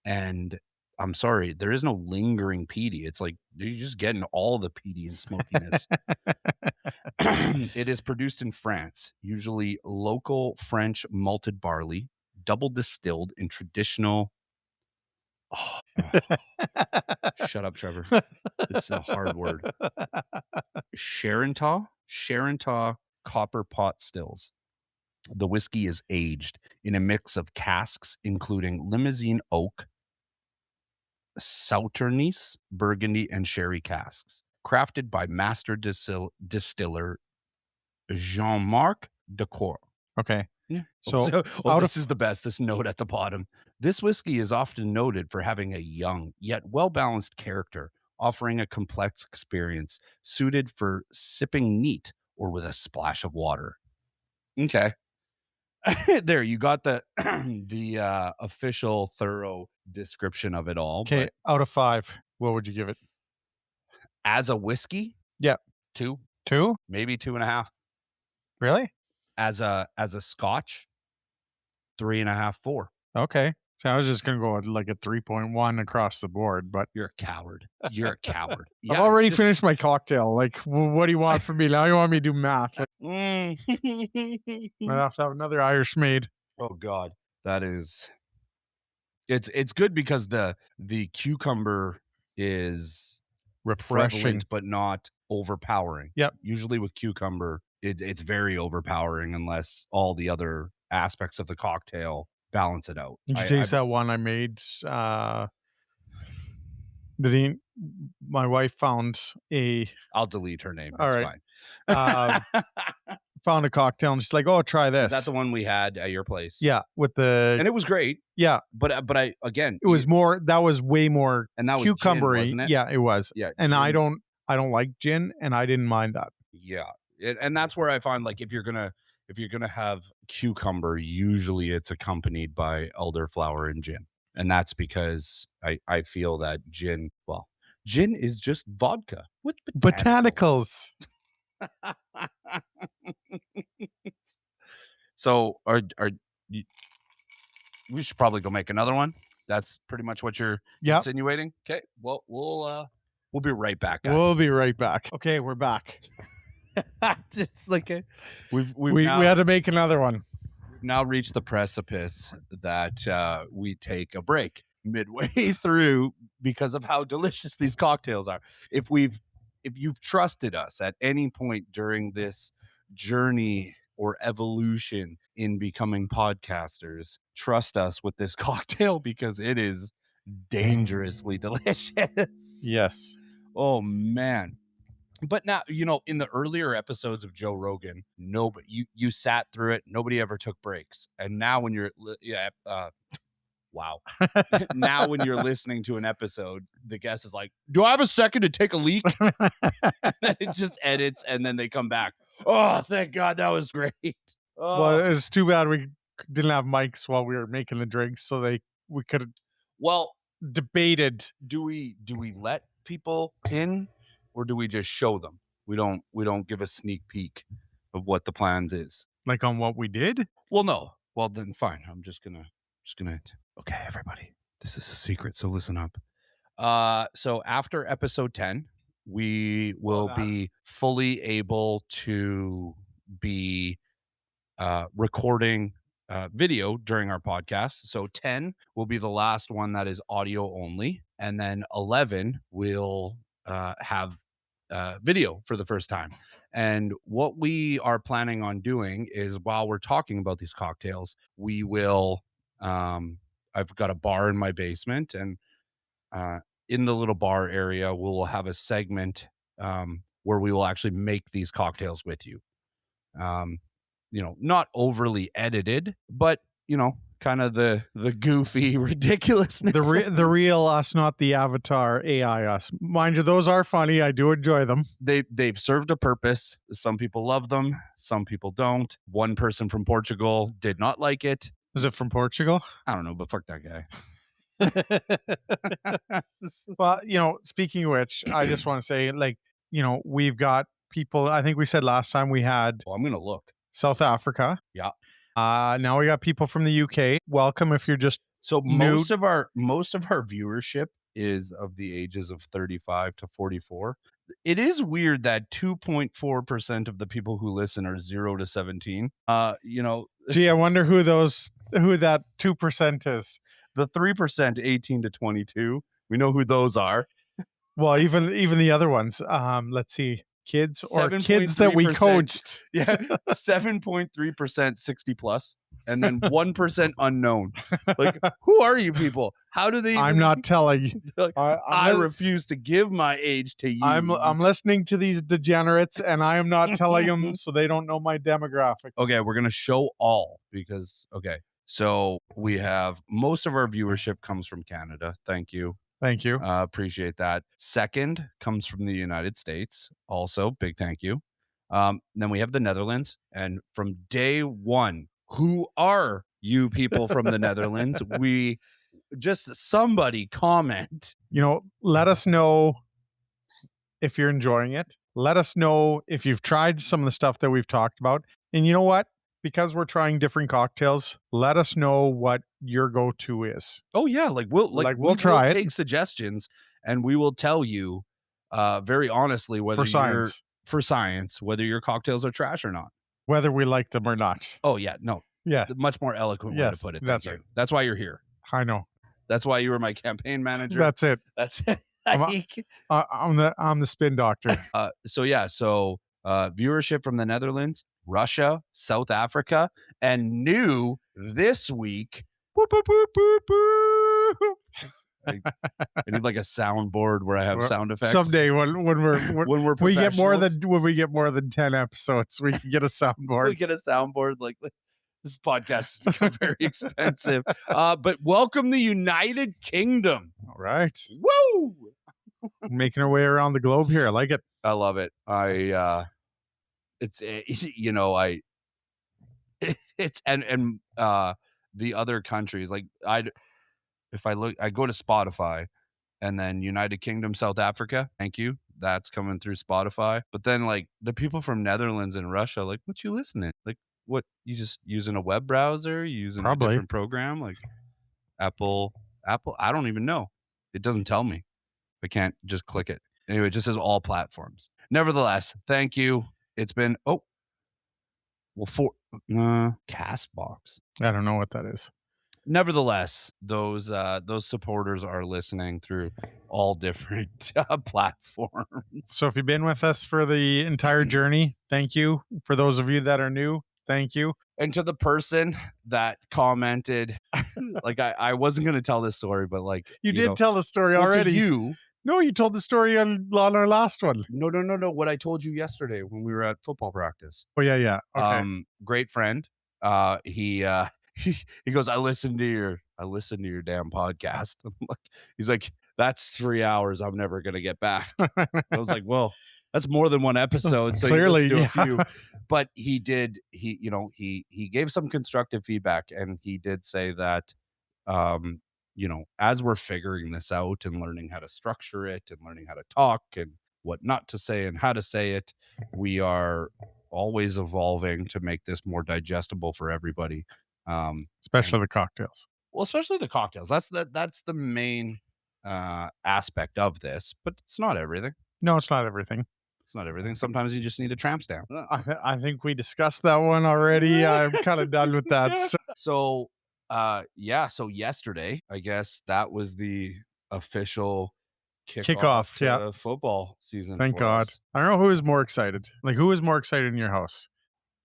Speaker 2: and I'm sorry, there is no lingering peaty. It's like you're just getting all the peaty and smokiness. It is produced in France, usually local French malted barley, double distilled in traditional. Oh, shut up, Trevor. This is a hard word. Charenton copper pot stills. The whiskey is aged in a mix of casks, including Limousin oak, Sauternes, Burgundy, and sherry casks. Crafted by master distiller Jean-Marc Decour.
Speaker 3: Okay.
Speaker 2: Yeah.
Speaker 3: So out
Speaker 2: This
Speaker 3: of
Speaker 2: is the best. This note at the bottom. This whiskey is often noted for having a young yet well balanced character, offering a complex experience suited for sipping neat or with a splash of water. Okay. There, you got the the official thorough description of it all.
Speaker 3: okay,
Speaker 2: But
Speaker 3: out of 5, what would you give it?
Speaker 2: as a whiskey,
Speaker 3: Yeah,
Speaker 2: 2,
Speaker 3: 2?
Speaker 2: maybe 2.5.
Speaker 3: Really?
Speaker 2: As a Scotch, 3.5, 4.
Speaker 3: Okay. So I was just gonna go with like a 3.1 across the board, but
Speaker 2: You're a coward. You're a coward.
Speaker 3: I've
Speaker 2: Yeah,
Speaker 3: already finished my cocktail. Like, what do you want from me now? You want me to do math? Like, I have to have another Irish maid.
Speaker 2: Oh God, that is. It's good because the cucumber is
Speaker 3: Refreshing.
Speaker 2: prevalent but not overpowering.
Speaker 3: Yep.
Speaker 2: Usually with cucumber, it's very overpowering unless all the other aspects of the cocktail balance it out.
Speaker 3: Did you taste that one I made? My wife found
Speaker 2: I'll delete her name.
Speaker 3: All
Speaker 2: It's
Speaker 3: right.
Speaker 2: fine.
Speaker 3: Found a cocktail and she's like, "Oh, try this."
Speaker 2: Is that the one we had at your place?
Speaker 3: Yeah, with the
Speaker 2: and it was great.
Speaker 3: Yeah,
Speaker 2: but I again,
Speaker 3: it was more. That was way more
Speaker 2: and that was gin,
Speaker 3: cucumbery.
Speaker 2: wasn't it?
Speaker 3: Yeah, it was.
Speaker 2: Yeah,
Speaker 3: and
Speaker 2: gin.
Speaker 3: I don't like gin, and I didn't mind that.
Speaker 2: Yeah, and that's where I find like if you're gonna have cucumber, usually it's accompanied by elderflower and gin, and that's because I feel that gin is just vodka with
Speaker 3: Botanicals.
Speaker 2: So we should probably go make another one. That's pretty much what you're insinuating. Okay, well we'll be right back, guys.
Speaker 3: We'll be right back. Okay, we're back.
Speaker 2: It's like
Speaker 3: we had to make another one.
Speaker 2: We've now reached the precipice that we take a break midway through because of how delicious these cocktails are. If you've trusted us at any point during this journey or evolution in becoming podcasters, trust us with this cocktail because it is dangerously delicious.
Speaker 3: Yes.
Speaker 2: Oh man. But now, in the earlier episodes of Joe Rogan, you sat through it. Nobody ever took breaks. And now when you're, wow. Now when you're listening to an episode, the guest is like, do I have a second to take a leak? And then it just edits and then they come back. Oh, thank God. That was great. Oh.
Speaker 3: Well, it's too bad we didn't have mics while we were making the drinks, so we could have debated.
Speaker 2: Do we let people in? Or do we just show them? We don't give a sneak peek of what the plans is.
Speaker 3: Like on what we did?
Speaker 2: Well, no. Well, then fine. I'm just gonna. Okay, everybody. This is a secret, so listen up. So after episode 10, we will be fully able to be recording video during our podcast. So 10 will be the last one that is audio only, and then 11 will have video for the first time. And what we are planning on doing is while we're talking about these cocktails, we will I've got a bar in my basement, and in the little bar area we'll have a segment where we will actually make these cocktails with you. Not overly edited, but kind of the goofy ridiculousness.
Speaker 3: The real us, not the avatar AI us. Mind you, those are funny. I do enjoy them.
Speaker 2: They've served a purpose. Some people love them. Some people don't. One person from Portugal did not like it.
Speaker 3: Was it from Portugal?
Speaker 2: I don't know, but fuck that guy.
Speaker 3: Well, speaking of which, I just want to say, we've got people. I think we said last time we had.
Speaker 2: I'm gonna look.
Speaker 3: South Africa.
Speaker 2: Yeah.
Speaker 3: Now we got people from the UK. Welcome if you're just
Speaker 2: most of our viewership is of the ages of 35 to 44. It is weird that 2.4% of the people who listen are 0 to 17.
Speaker 3: Gee, I wonder who that 2% is.
Speaker 2: The 3%, 18 to 22. We know who those are.
Speaker 3: Well, even the other ones. Let's see. Kids that we coached.
Speaker 2: Yeah, 7.3% 60 plus, and then 1% unknown. Like, who are you people? How do they?
Speaker 3: I'm not telling.
Speaker 2: Like, I refuse to give my age to you.
Speaker 3: I'm listening to these degenerates, and I am not telling them, so they don't know my demographic.
Speaker 2: Okay, we're gonna show all because so we have most of our viewership comes from Canada. Thank you.
Speaker 3: Thank you.
Speaker 2: Appreciate that. Second comes from the United States. Also, big thank you. Then we have the Netherlands. And from day one, who are you people from the Netherlands? Somebody comment.
Speaker 3: Let us know if you're enjoying it. Let us know if you've tried some of the stuff that we've talked about. And you know what? Because we're trying different cocktails, let us know what your go-to is.
Speaker 2: Oh yeah, like we'll
Speaker 3: Like,
Speaker 2: we
Speaker 3: we'll try
Speaker 2: will
Speaker 3: it.
Speaker 2: take suggestions and we will tell you very honestly whether
Speaker 3: For science.
Speaker 2: for science whether your cocktails are trash or not.
Speaker 3: Whether we like them or not.
Speaker 2: Oh yeah, no.
Speaker 3: Yeah.
Speaker 2: The much more eloquent way to
Speaker 3: Yes,
Speaker 2: put it. Thank
Speaker 3: that's
Speaker 2: you.
Speaker 3: right.
Speaker 2: That's why you're here.
Speaker 3: I know.
Speaker 2: That's why you were my campaign manager.
Speaker 3: That's it.
Speaker 2: That's
Speaker 3: I'm the spin doctor.
Speaker 2: so viewership from the Netherlands, Russia, South Africa, and new this week. Boop, boop, boop, boop, boop. I need like a soundboard where I have sound effects.
Speaker 3: Someday when
Speaker 2: we're
Speaker 3: we get more
Speaker 2: professionals.
Speaker 3: than when we get more than 10 episodes, we can get a soundboard.
Speaker 2: We get a soundboard. Like this podcast has become very expensive. But welcome the United Kingdom.
Speaker 3: All right.
Speaker 2: Woo!
Speaker 3: Making our way around the globe here. I like it.
Speaker 2: I love it. It's you know, it's and the other countries, like I go to Spotify and then United Kingdom, South Africa, thank you, that's coming through Spotify. But then like the people from Netherlands and Russia, like, what you listening? Like, what, you just using a web browser, you using a different program like Apple, I don't even know. It doesn't tell me. I can't just click it. Anyway, it just says all platforms. Nevertheless, thank you. It's been Castbox.
Speaker 3: I don't know what that is.
Speaker 2: Nevertheless, those supporters are listening through all different platforms.
Speaker 3: So if you've been with us for the entire journey, thank you. For those of you that are new, thank you.
Speaker 2: And to the person that commented, like I wasn't going to tell this story, but like
Speaker 3: you did tell the story already. No, you told the story on our last one.
Speaker 2: No. What I told you yesterday when we were at football practice.
Speaker 3: Oh yeah. Okay.
Speaker 2: Great friend. He goes, I listened to your damn podcast. He's like, that's 3 hours I'm never gonna get back. I was like, well, that's more than one episode. So
Speaker 3: clearly,
Speaker 2: you listened to a few. But he gave some constructive feedback, and he did say that as we're figuring this out and learning how to structure it and learning how to talk and what not to say and how to say it, we are always evolving to make this more digestible for everybody.
Speaker 3: Especially the cocktails.
Speaker 2: Well, especially the cocktails. That's the main aspect of this, but it's not everything.
Speaker 3: No, it's not everything.
Speaker 2: It's not everything. Sometimes you just need a tramp stamp.
Speaker 3: I think we discussed that one already. I'm kind of done with that.
Speaker 2: So yesterday, I guess that was the official kickoff to football season.
Speaker 3: Thank God. I don't know who was more excited. Like, who was more excited in your house?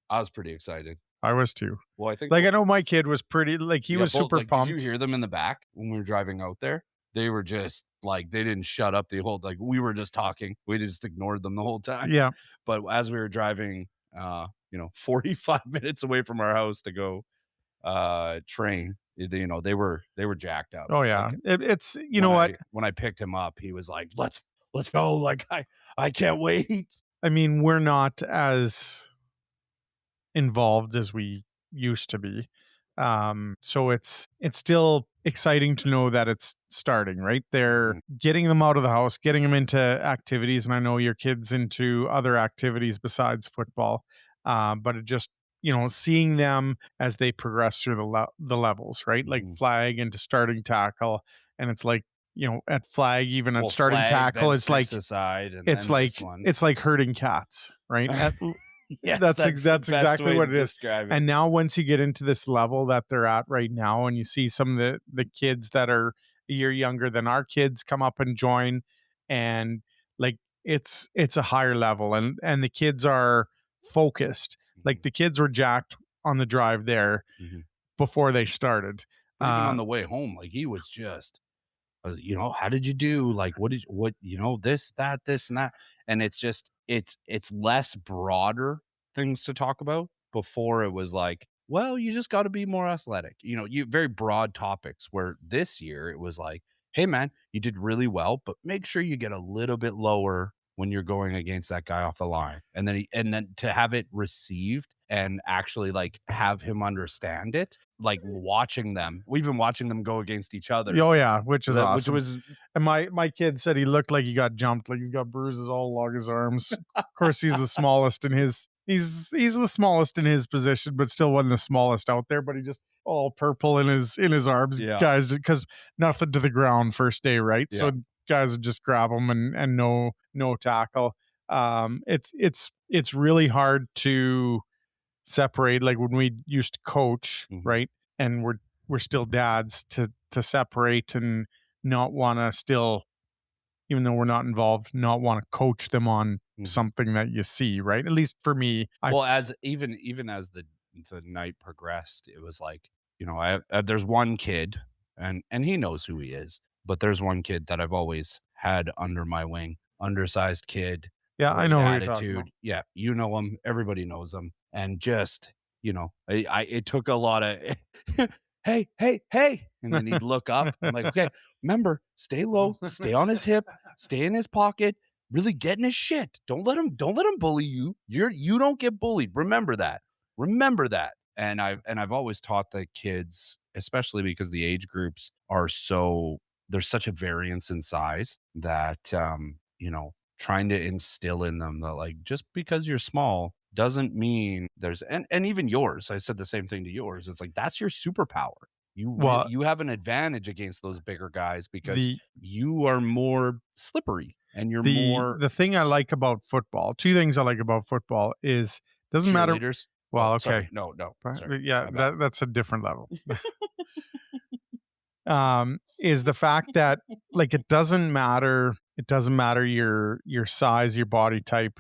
Speaker 2: I was pretty excited.
Speaker 3: I was too.
Speaker 2: Well, I think
Speaker 3: I know my kid was pretty, he was super pumped.
Speaker 2: Did you hear them in the back when we were driving out there? They were just like, they didn't shut up the whole, like, we were just talking. We just ignored them the whole time.
Speaker 3: Yeah.
Speaker 2: But as we were driving, 45 minutes away from our house to go train, they were jacked up.
Speaker 3: Oh yeah.
Speaker 2: Like,
Speaker 3: it's what?
Speaker 2: When I picked him up, he was like, let's go. Like, I can't wait.
Speaker 3: I mean, we're not as involved as we used to be. So it's still exciting to know that it's starting, right? They're getting them out of the house, getting them into activities. And I know your kid's into other activities besides football. But it just, seeing them as they progress through the levels, right? Like flag into starting tackle. And it's like, at flag, even at starting tackle, it's like, it's like herding cats, right?
Speaker 2: Yeah,
Speaker 3: that's exactly what it is. And now once you get into this level that they're at right now, and you see some of the kids that are a year younger than our kids come up and join, and like it's a higher level, and the kids are focused. Like the kids were jacked on the drive there before they started.
Speaker 2: Even on the way home, like he was just, how did you do? Like, this, that, this, and that. And it's just, it's less broader things to talk about. Before it was like, well, you just got to be more athletic. You very broad topics, where this year it was like, hey man, you did really well, but make sure you get a little bit lower when you're going against that guy off the line. And then to have it received and actually like have him understand it, like we've been watching them go against each other.
Speaker 3: Oh yeah, which is awesome.
Speaker 2: Which was,
Speaker 3: and my kid said he looked like he got jumped, like he's got bruises all along his arms. Of course, he's the smallest in his he's the smallest in his position, but still one of the smallest out there. But he just all purple in his arms,
Speaker 2: Yeah.
Speaker 3: guys, because nothing to the ground first day, right?
Speaker 2: Yeah.
Speaker 3: So guys would just grab him and no tackle. It's really hard to separate, like when we used to coach,
Speaker 2: Mhm.
Speaker 3: right? And we're still dads, to separate and not want to still, even though we're not involved, not want to coach them on
Speaker 2: Mhm.
Speaker 3: something that you see, right? At least for me,
Speaker 2: Well, as even as the night progressed, it was like, there's one kid, and he knows who he is, but there's one kid that I've always had under my wing. Undersized kid,
Speaker 3: yeah, I
Speaker 2: great
Speaker 3: know who you're talking about.
Speaker 2: attitude. Yeah, you know him, everybody knows him, and just, I it took a lot of, "Hey, hey, hey," and then he'd look up. I'm like, "Okay, remember, stay low, stay on his hip, stay in his pocket, really get in his shit. Don't let him bully you. You don't get bullied. Remember that. Remember that." And I've always taught the kids, especially because the age groups are so there's such a variance in size that trying to instill in them that, like, just because you're small doesn't mean and even yours. I said the same thing to yours. It's like that's your superpower.
Speaker 3: Well,
Speaker 2: You have an advantage against those bigger guys because
Speaker 3: the
Speaker 2: you are more slippery and you're
Speaker 3: the
Speaker 2: more
Speaker 3: the thing I like about football, two things I like about football is doesn't matter.
Speaker 2: cheerleaders.
Speaker 3: Well,
Speaker 2: Oh,
Speaker 3: okay,
Speaker 2: sorry. No, no,
Speaker 3: but
Speaker 2: sorry.
Speaker 3: yeah,
Speaker 2: My bad.
Speaker 3: that's a different level. Is the fact that, like, it doesn't matter your size, your body type.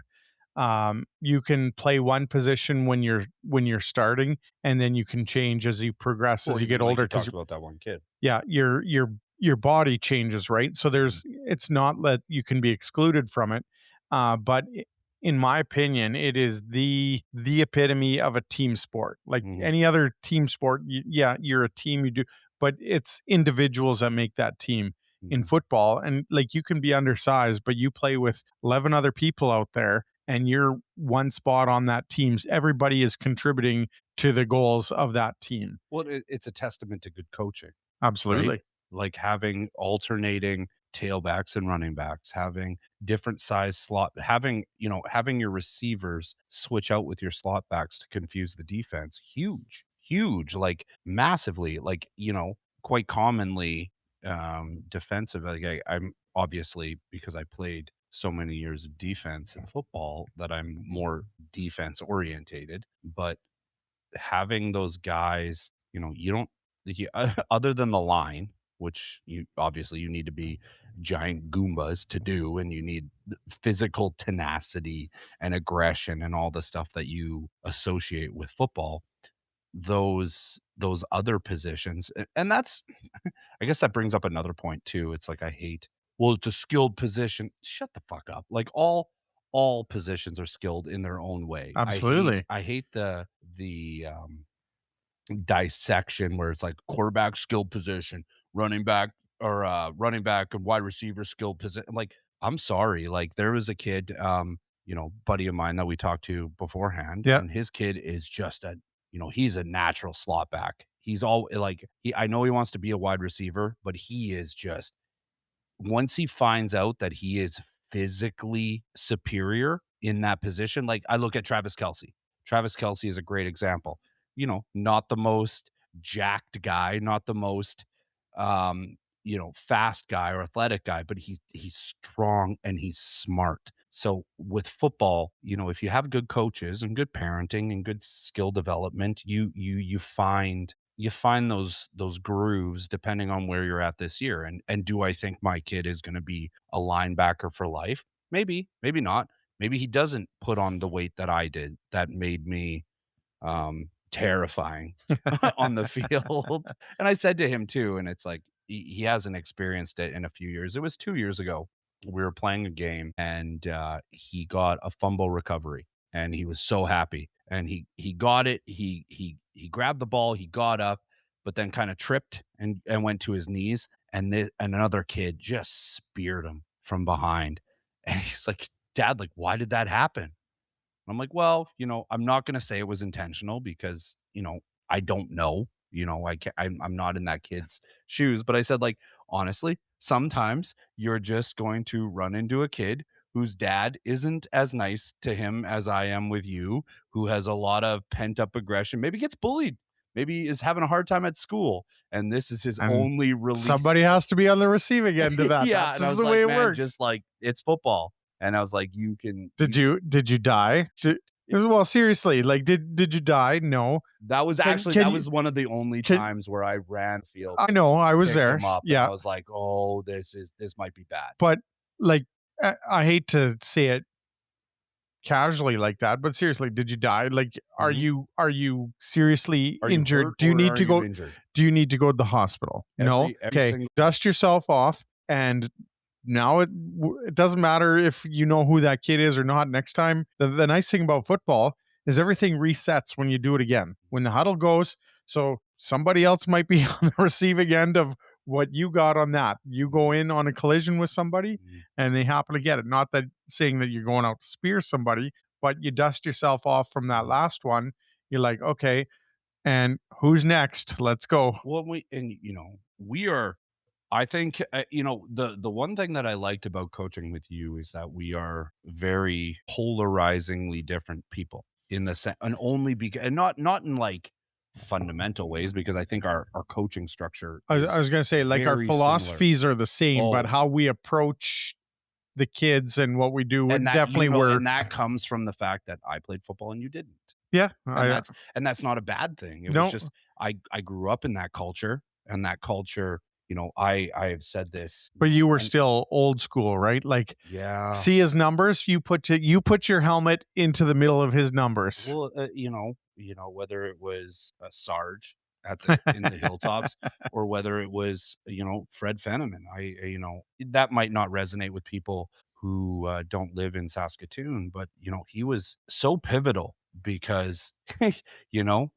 Speaker 3: You can play one position when you're starting, and then you can change as you progress,
Speaker 2: Well,
Speaker 3: as you get
Speaker 2: even like
Speaker 3: older,
Speaker 2: you
Speaker 3: because
Speaker 2: talked about that one kid.
Speaker 3: yeah, your body changes, right? So
Speaker 2: Mhm,
Speaker 3: it's not that you can be excluded from it, but in my opinion, it is the epitome of a team sport. Like
Speaker 2: mhm,
Speaker 3: any other team sport, yeah, you're a team, you do, but it's individuals that make that team. In
Speaker 2: mhm.
Speaker 3: football, and like you can be undersized, but you play with 11 other people out there, and you're one spot on that team. Everybody is contributing to the goals of that team.
Speaker 2: Well, it's a testament to good coaching, right?
Speaker 3: Absolutely.
Speaker 2: Like having alternating tailbacks and running backs, having different size slot, having your receivers switch out with your slot backs to confuse the defense. Huge, huge, like massively, like, quite commonly defensive. Like I'm obviously, because I played so many years of defense in football, that I'm more defense orientated, but having those guys, you don't other than the line, which you need to be giant Goombas to do, and you need physical tenacity and aggression and all the stuff that you associate with football. Those other positions, and that's I guess that brings up another point too. It's like I hate, well, it's a skilled position. Shut the fuck up. Like all positions are skilled in their own way. I hate
Speaker 3: Absolutely.
Speaker 2: I hate the dissection where it's like quarterback skilled position, running back running back and wide receiver skilled position. Like, I'm sorry. Like, there was a kid, buddy of mine that we talked to beforehand,
Speaker 3: Yeah.
Speaker 2: and his kid is just he's a natural slot back. He's all like I know he wants to be a wide receiver, but he is just once he finds out that he is physically superior in that position, like I look at Travis Kelsey. Travis Kelsey is a great example. Not the most jacked guy, not the most fast guy or athletic guy, but he's strong and he's smart. So with football, if you have good coaches and good parenting and good skill development, you find those grooves depending on where you're at this year. And do I think my kid is going to be a linebacker for life? Maybe, maybe not. Maybe he doesn't put on the weight that I did that made me terrifying on the field. And I said to him too, and it's like he hasn't experienced it in a few years. It was 2 years ago. We were playing a game, and he got a fumble recovery, and he was so happy. And he got it. He grabbed the ball. He got up, but then kind of tripped and went to his knees. And another kid just speared him from behind. And he's like, "Dad, like, why did that happen?" I'm like, "Well, I'm not gonna say it was intentional because, I don't know. I'm not in that kid's shoes." But I said, like, honestly, sometimes you're just going to run into a kid whose dad isn't as nice to him as I am with you, who has a lot of pent up aggression, maybe gets bullied, maybe is having a hard time at school, and this is his
Speaker 3: And
Speaker 2: only release.
Speaker 3: somebody has to be on the receiving end of that.
Speaker 2: Yeah,
Speaker 3: That's
Speaker 2: and I
Speaker 3: just
Speaker 2: was
Speaker 3: the way
Speaker 2: like,
Speaker 3: it
Speaker 2: "Man,
Speaker 3: works.
Speaker 2: just like, it's football." And I was like,
Speaker 3: Did you die? Well, seriously, like did you die? No.
Speaker 2: That
Speaker 3: Can you
Speaker 2: was one of the only
Speaker 3: can
Speaker 2: times where I ran field,
Speaker 3: I know, I was
Speaker 2: picked
Speaker 3: there.
Speaker 2: him up, and I
Speaker 3: Yeah.
Speaker 2: was like, "Oh, this might be bad."
Speaker 3: But like I hate to say it casually like that, but seriously, did you die? Like
Speaker 2: Mhm.
Speaker 3: are you seriously
Speaker 2: Are you
Speaker 3: injured?
Speaker 2: hurt or are you injured?
Speaker 3: Do you need to go to the hospital? No.
Speaker 2: Every
Speaker 3: Okay.
Speaker 2: single time.
Speaker 3: Dust yourself off, and now it doesn't matter if you know who that kid is or not next time. The nice thing about football is everything resets when you do it again. When the huddle goes, so somebody else might be on the receiving end of what you got on that. You go in on a collision with somebody
Speaker 2: Mhm.
Speaker 3: and they happen to get it. Not that saying that you're going out to spear somebody, but you dust yourself off from that
Speaker 2: Mhm.
Speaker 3: last one. You're like, okay, and who's next? Let's go.
Speaker 2: Well, we are I think, the one thing that I liked about coaching with you is that we are very polarizingly different people in the sense, and only because, and not in like fundamental ways, because I think our coaching structure
Speaker 3: I
Speaker 2: is
Speaker 3: was gonna say, like, our
Speaker 2: very similar.
Speaker 3: philosophies are the same, but
Speaker 2: Oh,
Speaker 3: how we approach the kids and what we do,
Speaker 2: and that,
Speaker 3: definitely were.
Speaker 2: and that comes from the fact that I played football and you didn't.
Speaker 3: Yeah,
Speaker 2: And
Speaker 3: I
Speaker 2: that's not a bad thing. It was
Speaker 3: no,
Speaker 2: just, I grew up in that culture, and that culture, I have said this,
Speaker 3: but you were
Speaker 2: and
Speaker 3: still old school, right? Like,
Speaker 2: yeah.
Speaker 3: see his numbers, you put your helmet into the middle of his numbers.
Speaker 2: Well, whether it was a Sarge at the in the Hilltops, or whether it was, Fred Fenneman. That might not resonate with people who don't live in Saskatoon, but he was so pivotal because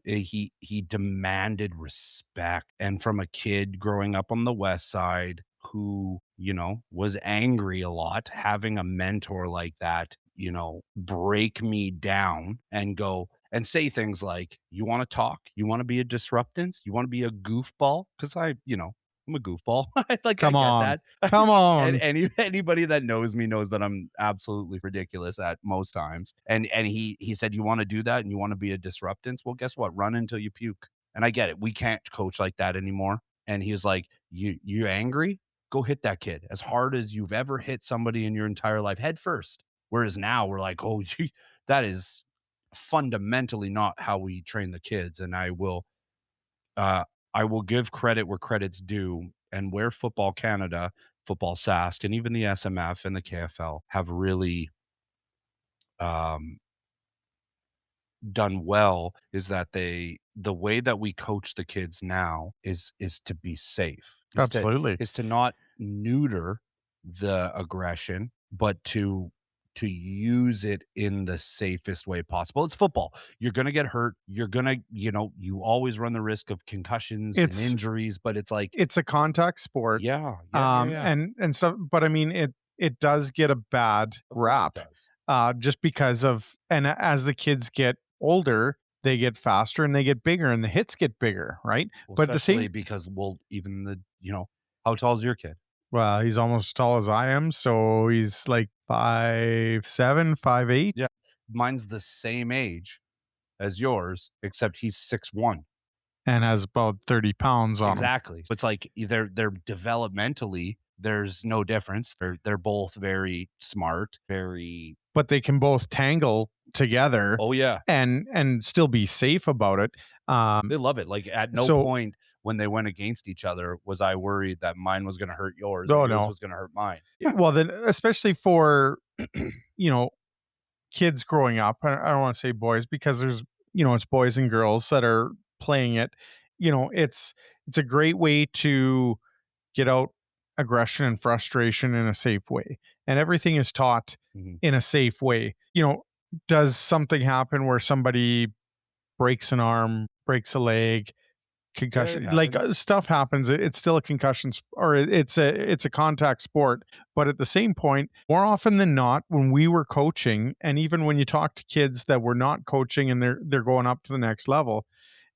Speaker 2: he demanded respect, and from a kid growing up on the west side who was angry a lot, having a mentor like that break me down and go and say things like, "You wanna talk? You wanna be a disruptance? You wanna be a goofball?" 'Cause I'm a goofball. I
Speaker 3: Come
Speaker 2: get
Speaker 3: on.
Speaker 2: that.
Speaker 3: Come
Speaker 2: And
Speaker 3: on.
Speaker 2: anybody that knows me knows that I'm absolutely ridiculous at most times. And he said, "You wanna do that and you wanna be a disruptance? Well, guess what? Run until you puke." And I get it. We can't coach like that anymore. And he was like, "You angry? Go hit that kid as hard as you've ever hit somebody in your entire life, head first." Whereas now we're like, "Oh, gee, that is fundamentally not how we train the kids." And uh, I will give credit where credit's due, and where Football Canada, Football Sask, and even the SMF and the KFL have really um, done well is that the way that we coach the kids now is to be safe,
Speaker 3: Absolutely.
Speaker 2: is to not neuter the aggression, but to use it in the safest way possible. It's football. You're gonna get hurt. You're gonna, you always run the risk of concussions and
Speaker 3: It's
Speaker 2: injuries, but it's like,
Speaker 3: it's a contact sport.
Speaker 2: yeah, yeah, yeah, yeah.
Speaker 3: And so, but I mean, it does get a bad
Speaker 2: Of course it
Speaker 3: rap,
Speaker 2: does.
Speaker 3: just because of, and as the kids get older, they get faster and they get bigger and the hits get bigger, right?
Speaker 2: Well,
Speaker 3: But at the
Speaker 2: especially
Speaker 3: same,
Speaker 2: because, well, even how tall is your kid?
Speaker 3: well, he's almost as tall as I am, so he's like 5'7",
Speaker 2: Yeah.
Speaker 3: 5'8",
Speaker 2: Mine's the same age as yours, except he's 6'1".
Speaker 3: and has about 30 pounds on him.
Speaker 2: Exactly. It's like they're developmentally, there's no difference. They're both very smart, very.
Speaker 3: But they can both tangle together
Speaker 2: Oh, yeah.
Speaker 3: and still be safe about it.
Speaker 2: They love it. Like, at no
Speaker 3: So
Speaker 2: point when they went against each other was I worried that mine was gonna hurt yours or
Speaker 3: oh
Speaker 2: yours
Speaker 3: no.
Speaker 2: was gonna hurt mine. Yeah.
Speaker 3: Well, then, especially for you know kids growing up, I don't want to say boys because there's it's boys and girls that are playing it. It's a great way to get out aggression and frustration in a safe way, and everything is taught
Speaker 2: Mhm.
Speaker 3: in a safe way. Does something happen where somebody breaks an arm, breaks a leg,
Speaker 2: Yeah, it
Speaker 3: concussion, like,
Speaker 2: happens.
Speaker 3: stuff happens, it's still a concussion or it's a contact sport. But at the same point, more often than not, when we were coaching, and even when you talk to kids that were not coaching and they're going up to the next level,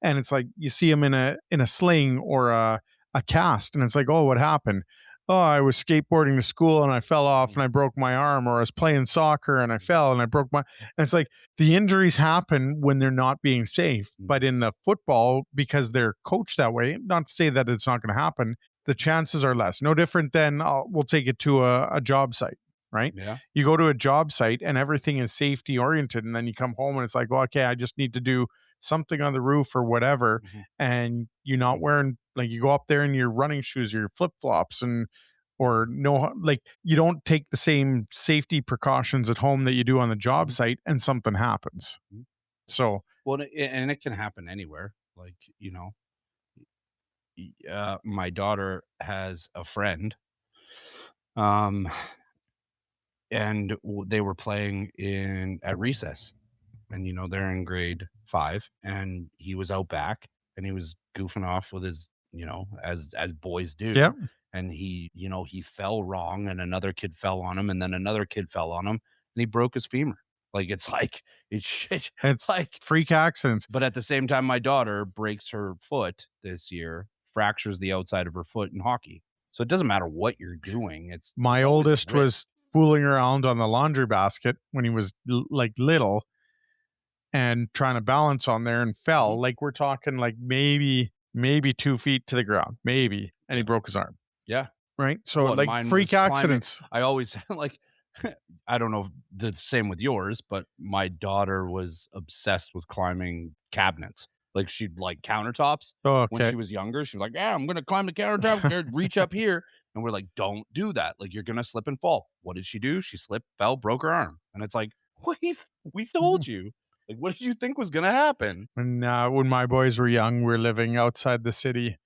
Speaker 3: and it's like you see them in a sling or a cast, and it's like, oh, what happened? oh, I was skateboarding to school and I fell off and I broke my arm, or I was playing soccer and I fell and I broke my. And it's like the injuries happen when they're not being safe. But in the football, because they're coached that way, not to say that it's not going to happen, the chances are less. No different than we'll take it to a job site, right?
Speaker 2: Yeah.
Speaker 3: You go to a job site and everything is safety oriented, and then you come home and it's like, well, okay, I just need to do something on the roof or whatever, and you're not wearing, like, you go up there in your running shoes or your flip flops, and or no, like, you don't take the same safety precautions at home that you do on the job site, and something happens.
Speaker 2: Mhm.
Speaker 3: So
Speaker 2: Well, and it can happen anywhere. Like, my daughter has a friend, um, and they were playing in at recess, and they're in grade 5, and he was out back, and he was goofing off with his, as boys
Speaker 3: yeah,
Speaker 2: do, and he fell wrong, and another kid fell on him, and then another kid fell on him, and he broke his femur. Like, it's like it's shit.
Speaker 3: it's
Speaker 2: Like,
Speaker 3: freak accidents.
Speaker 2: but at the same time, my daughter breaks her foot this year, fractures the outside of her foot in hockey. So it doesn't matter what you're doing. It's
Speaker 3: My
Speaker 2: always a
Speaker 3: oldest
Speaker 2: risk.
Speaker 3: was fooling around on the laundry basket when he was like little, and trying to balance on there and fell.
Speaker 2: Mhm.
Speaker 3: Like, we're talking like maybe 2 feet to the ground, maybe, and he
Speaker 2: Yeah.
Speaker 3: broke his arm.
Speaker 2: Yeah.
Speaker 3: Right. So
Speaker 2: Well, and
Speaker 3: like
Speaker 2: mine
Speaker 3: freak
Speaker 2: was climbing.
Speaker 3: accidents.
Speaker 2: I always like I don't know if the same with yours, but my daughter was obsessed with climbing cabinets. Like, she'd like countertops
Speaker 3: Oh,
Speaker 2: when
Speaker 3: okay.
Speaker 2: she was younger. She was like, "Yeah, I'm gonna climb the countertop, reach up here." And we're like, "Don't do that. Like, you're gonna slip and fall." What did she do? She slipped, fell, broke her arm. And it's like, we told you. Like, what did you think was gonna happen?
Speaker 3: When my boys were young, we were living outside the city,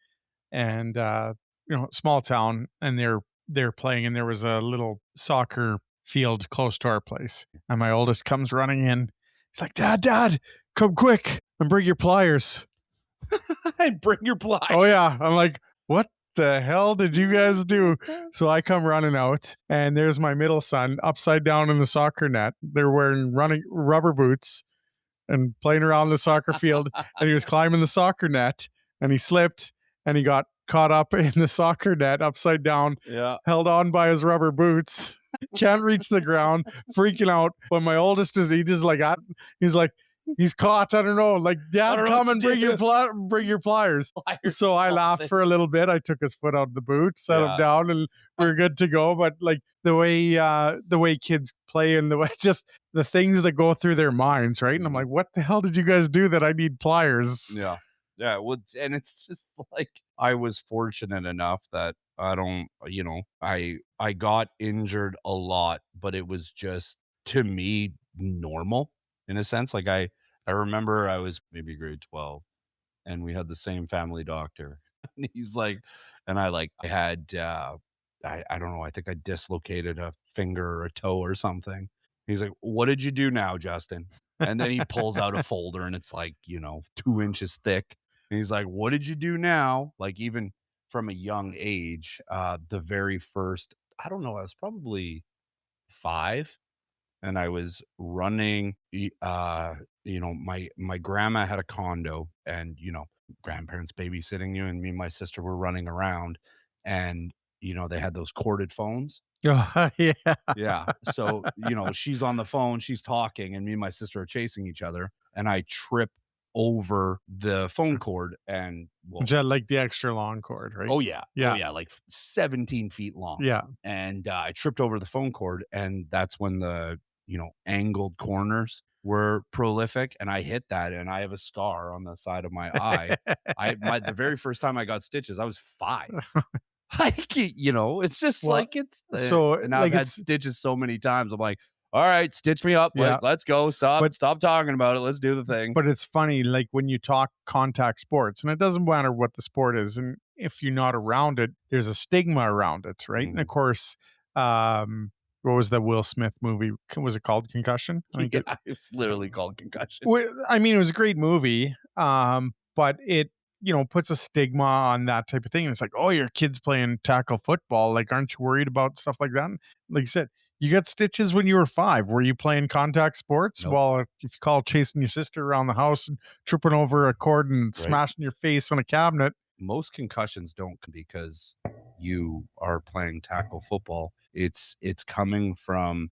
Speaker 3: and small town, and they're playing, and there was a little soccer field close to our place, and my oldest comes running in. He's like, Dad, come quick and bring your pliers.
Speaker 2: And bring your pliers.
Speaker 3: Oh yeah. I'm like, what the hell did you guys do? So I come running out, and there's my middle son upside down in the soccer net. They're wearing running rubber boots and playing around the soccer field, and he was climbing the soccer net, and he slipped, and he got caught up in the soccer net upside down,
Speaker 2: Yeah.
Speaker 3: held on by his rubber boots, can't reach the ground, freaking out. But my oldest is, he's like, he's caught. I don't know. Like, Dad,
Speaker 2: don't know
Speaker 3: come
Speaker 2: what
Speaker 3: and
Speaker 2: to
Speaker 3: bring your pliers.
Speaker 2: Pliers,
Speaker 3: So I laughed
Speaker 2: something.
Speaker 3: for a little bit. I took his foot out of the boot, set him
Speaker 2: Yeah.
Speaker 3: down, and we are good to go. But like the way kids play, and the way just the things that go through their minds, right? And I'm like, what the hell did you guys do that I need pliers?
Speaker 2: Yeah. Yeah. Well, and it's just like I was fortunate enough that I don't, I got injured a lot, but it was just, to me, normal in a sense. Like, I remember I was maybe grade 12, and we had the same family doctor. And he's like, and I had, I don't know, I think I dislocated a finger or a toe or something. He's like, "What did you do now, Justin?" And then he pulls out a folder, and it's like, 2 inches thick. And he's like, "What did you do now?" Like, even from a young age, the very first, I don't know, I was probably 5, and I was running. My grandma had a condo, and grandparents babysitting you, and me and my sister were running around, and they had those corded phones.
Speaker 3: Oh, yeah.
Speaker 2: Yeah. So, she's on the phone, she's talking, and me and my sister are chasing each other, and I trip over the phone cord, and well,
Speaker 3: Just like the extra long cord, right?
Speaker 2: oh yeah, oh
Speaker 3: Yeah.
Speaker 2: yeah, like 17 feet long.
Speaker 3: Yeah.
Speaker 2: And I tripped over the phone cord, and that's when the angled corners were prolific, and I hit that, and I have a scar on the side of my eye. The very first time I got stitches, I was 5. Like, it's just
Speaker 3: Well,
Speaker 2: like
Speaker 3: so
Speaker 2: and now I've
Speaker 3: like
Speaker 2: had
Speaker 3: it's
Speaker 2: stitches so many times. I'm like, all right, stitch me up.
Speaker 3: yeah,
Speaker 2: Like, let's go. Stop,
Speaker 3: but
Speaker 2: stop talking about it. Let's do the thing.
Speaker 3: but it's funny, like when you talk contact sports, and it doesn't matter what the sport is, and if you're not around it, there's a stigma around it, right? And of
Speaker 2: Mhm.
Speaker 3: course, what was the Will Smith movie? Was it called Concussion? I think
Speaker 2: Yeah, it's literally called concussion.
Speaker 3: I mean, it was a great movie, but it puts a stigma on that type of thing. And it's like, oh, your kid's playing tackle football. Like, aren't you worried about stuff like that? And like you said, you got stitches when you were 5. Were you playing contact sports?
Speaker 2: Nope.
Speaker 3: Well, if you call chasing your sister around the house and tripping over a cord and
Speaker 2: Right.
Speaker 3: smashing your face on a cabinet,
Speaker 2: most concussions don't because you are playing tackle football. It's coming from,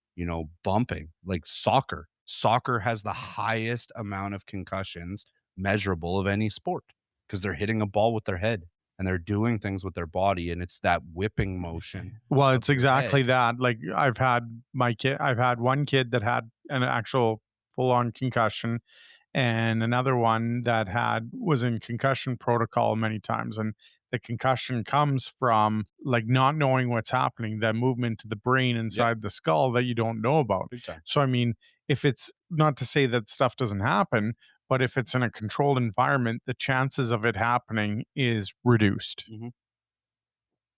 Speaker 2: bumping, like soccer. Soccer has the highest amount of concussions measurable of any sport because they're hitting a ball with their head and they're doing things with their body, and it's that whipping motion
Speaker 3: Well,
Speaker 2: of
Speaker 3: it's
Speaker 2: your
Speaker 3: exactly
Speaker 2: head.
Speaker 3: that. Like I've had one kid that had an actual full on concussion, and another one that was in concussion protocol many times. And the concussion comes from like not knowing what's happening, that movement to the brain
Speaker 2: Yep,
Speaker 3: inside the skull that you don't know about.
Speaker 2: big time.
Speaker 3: So I mean, if it's not to say that stuff doesn't happen, but if it's in a controlled environment, the chances of it happening is reduced.
Speaker 2: Mhm.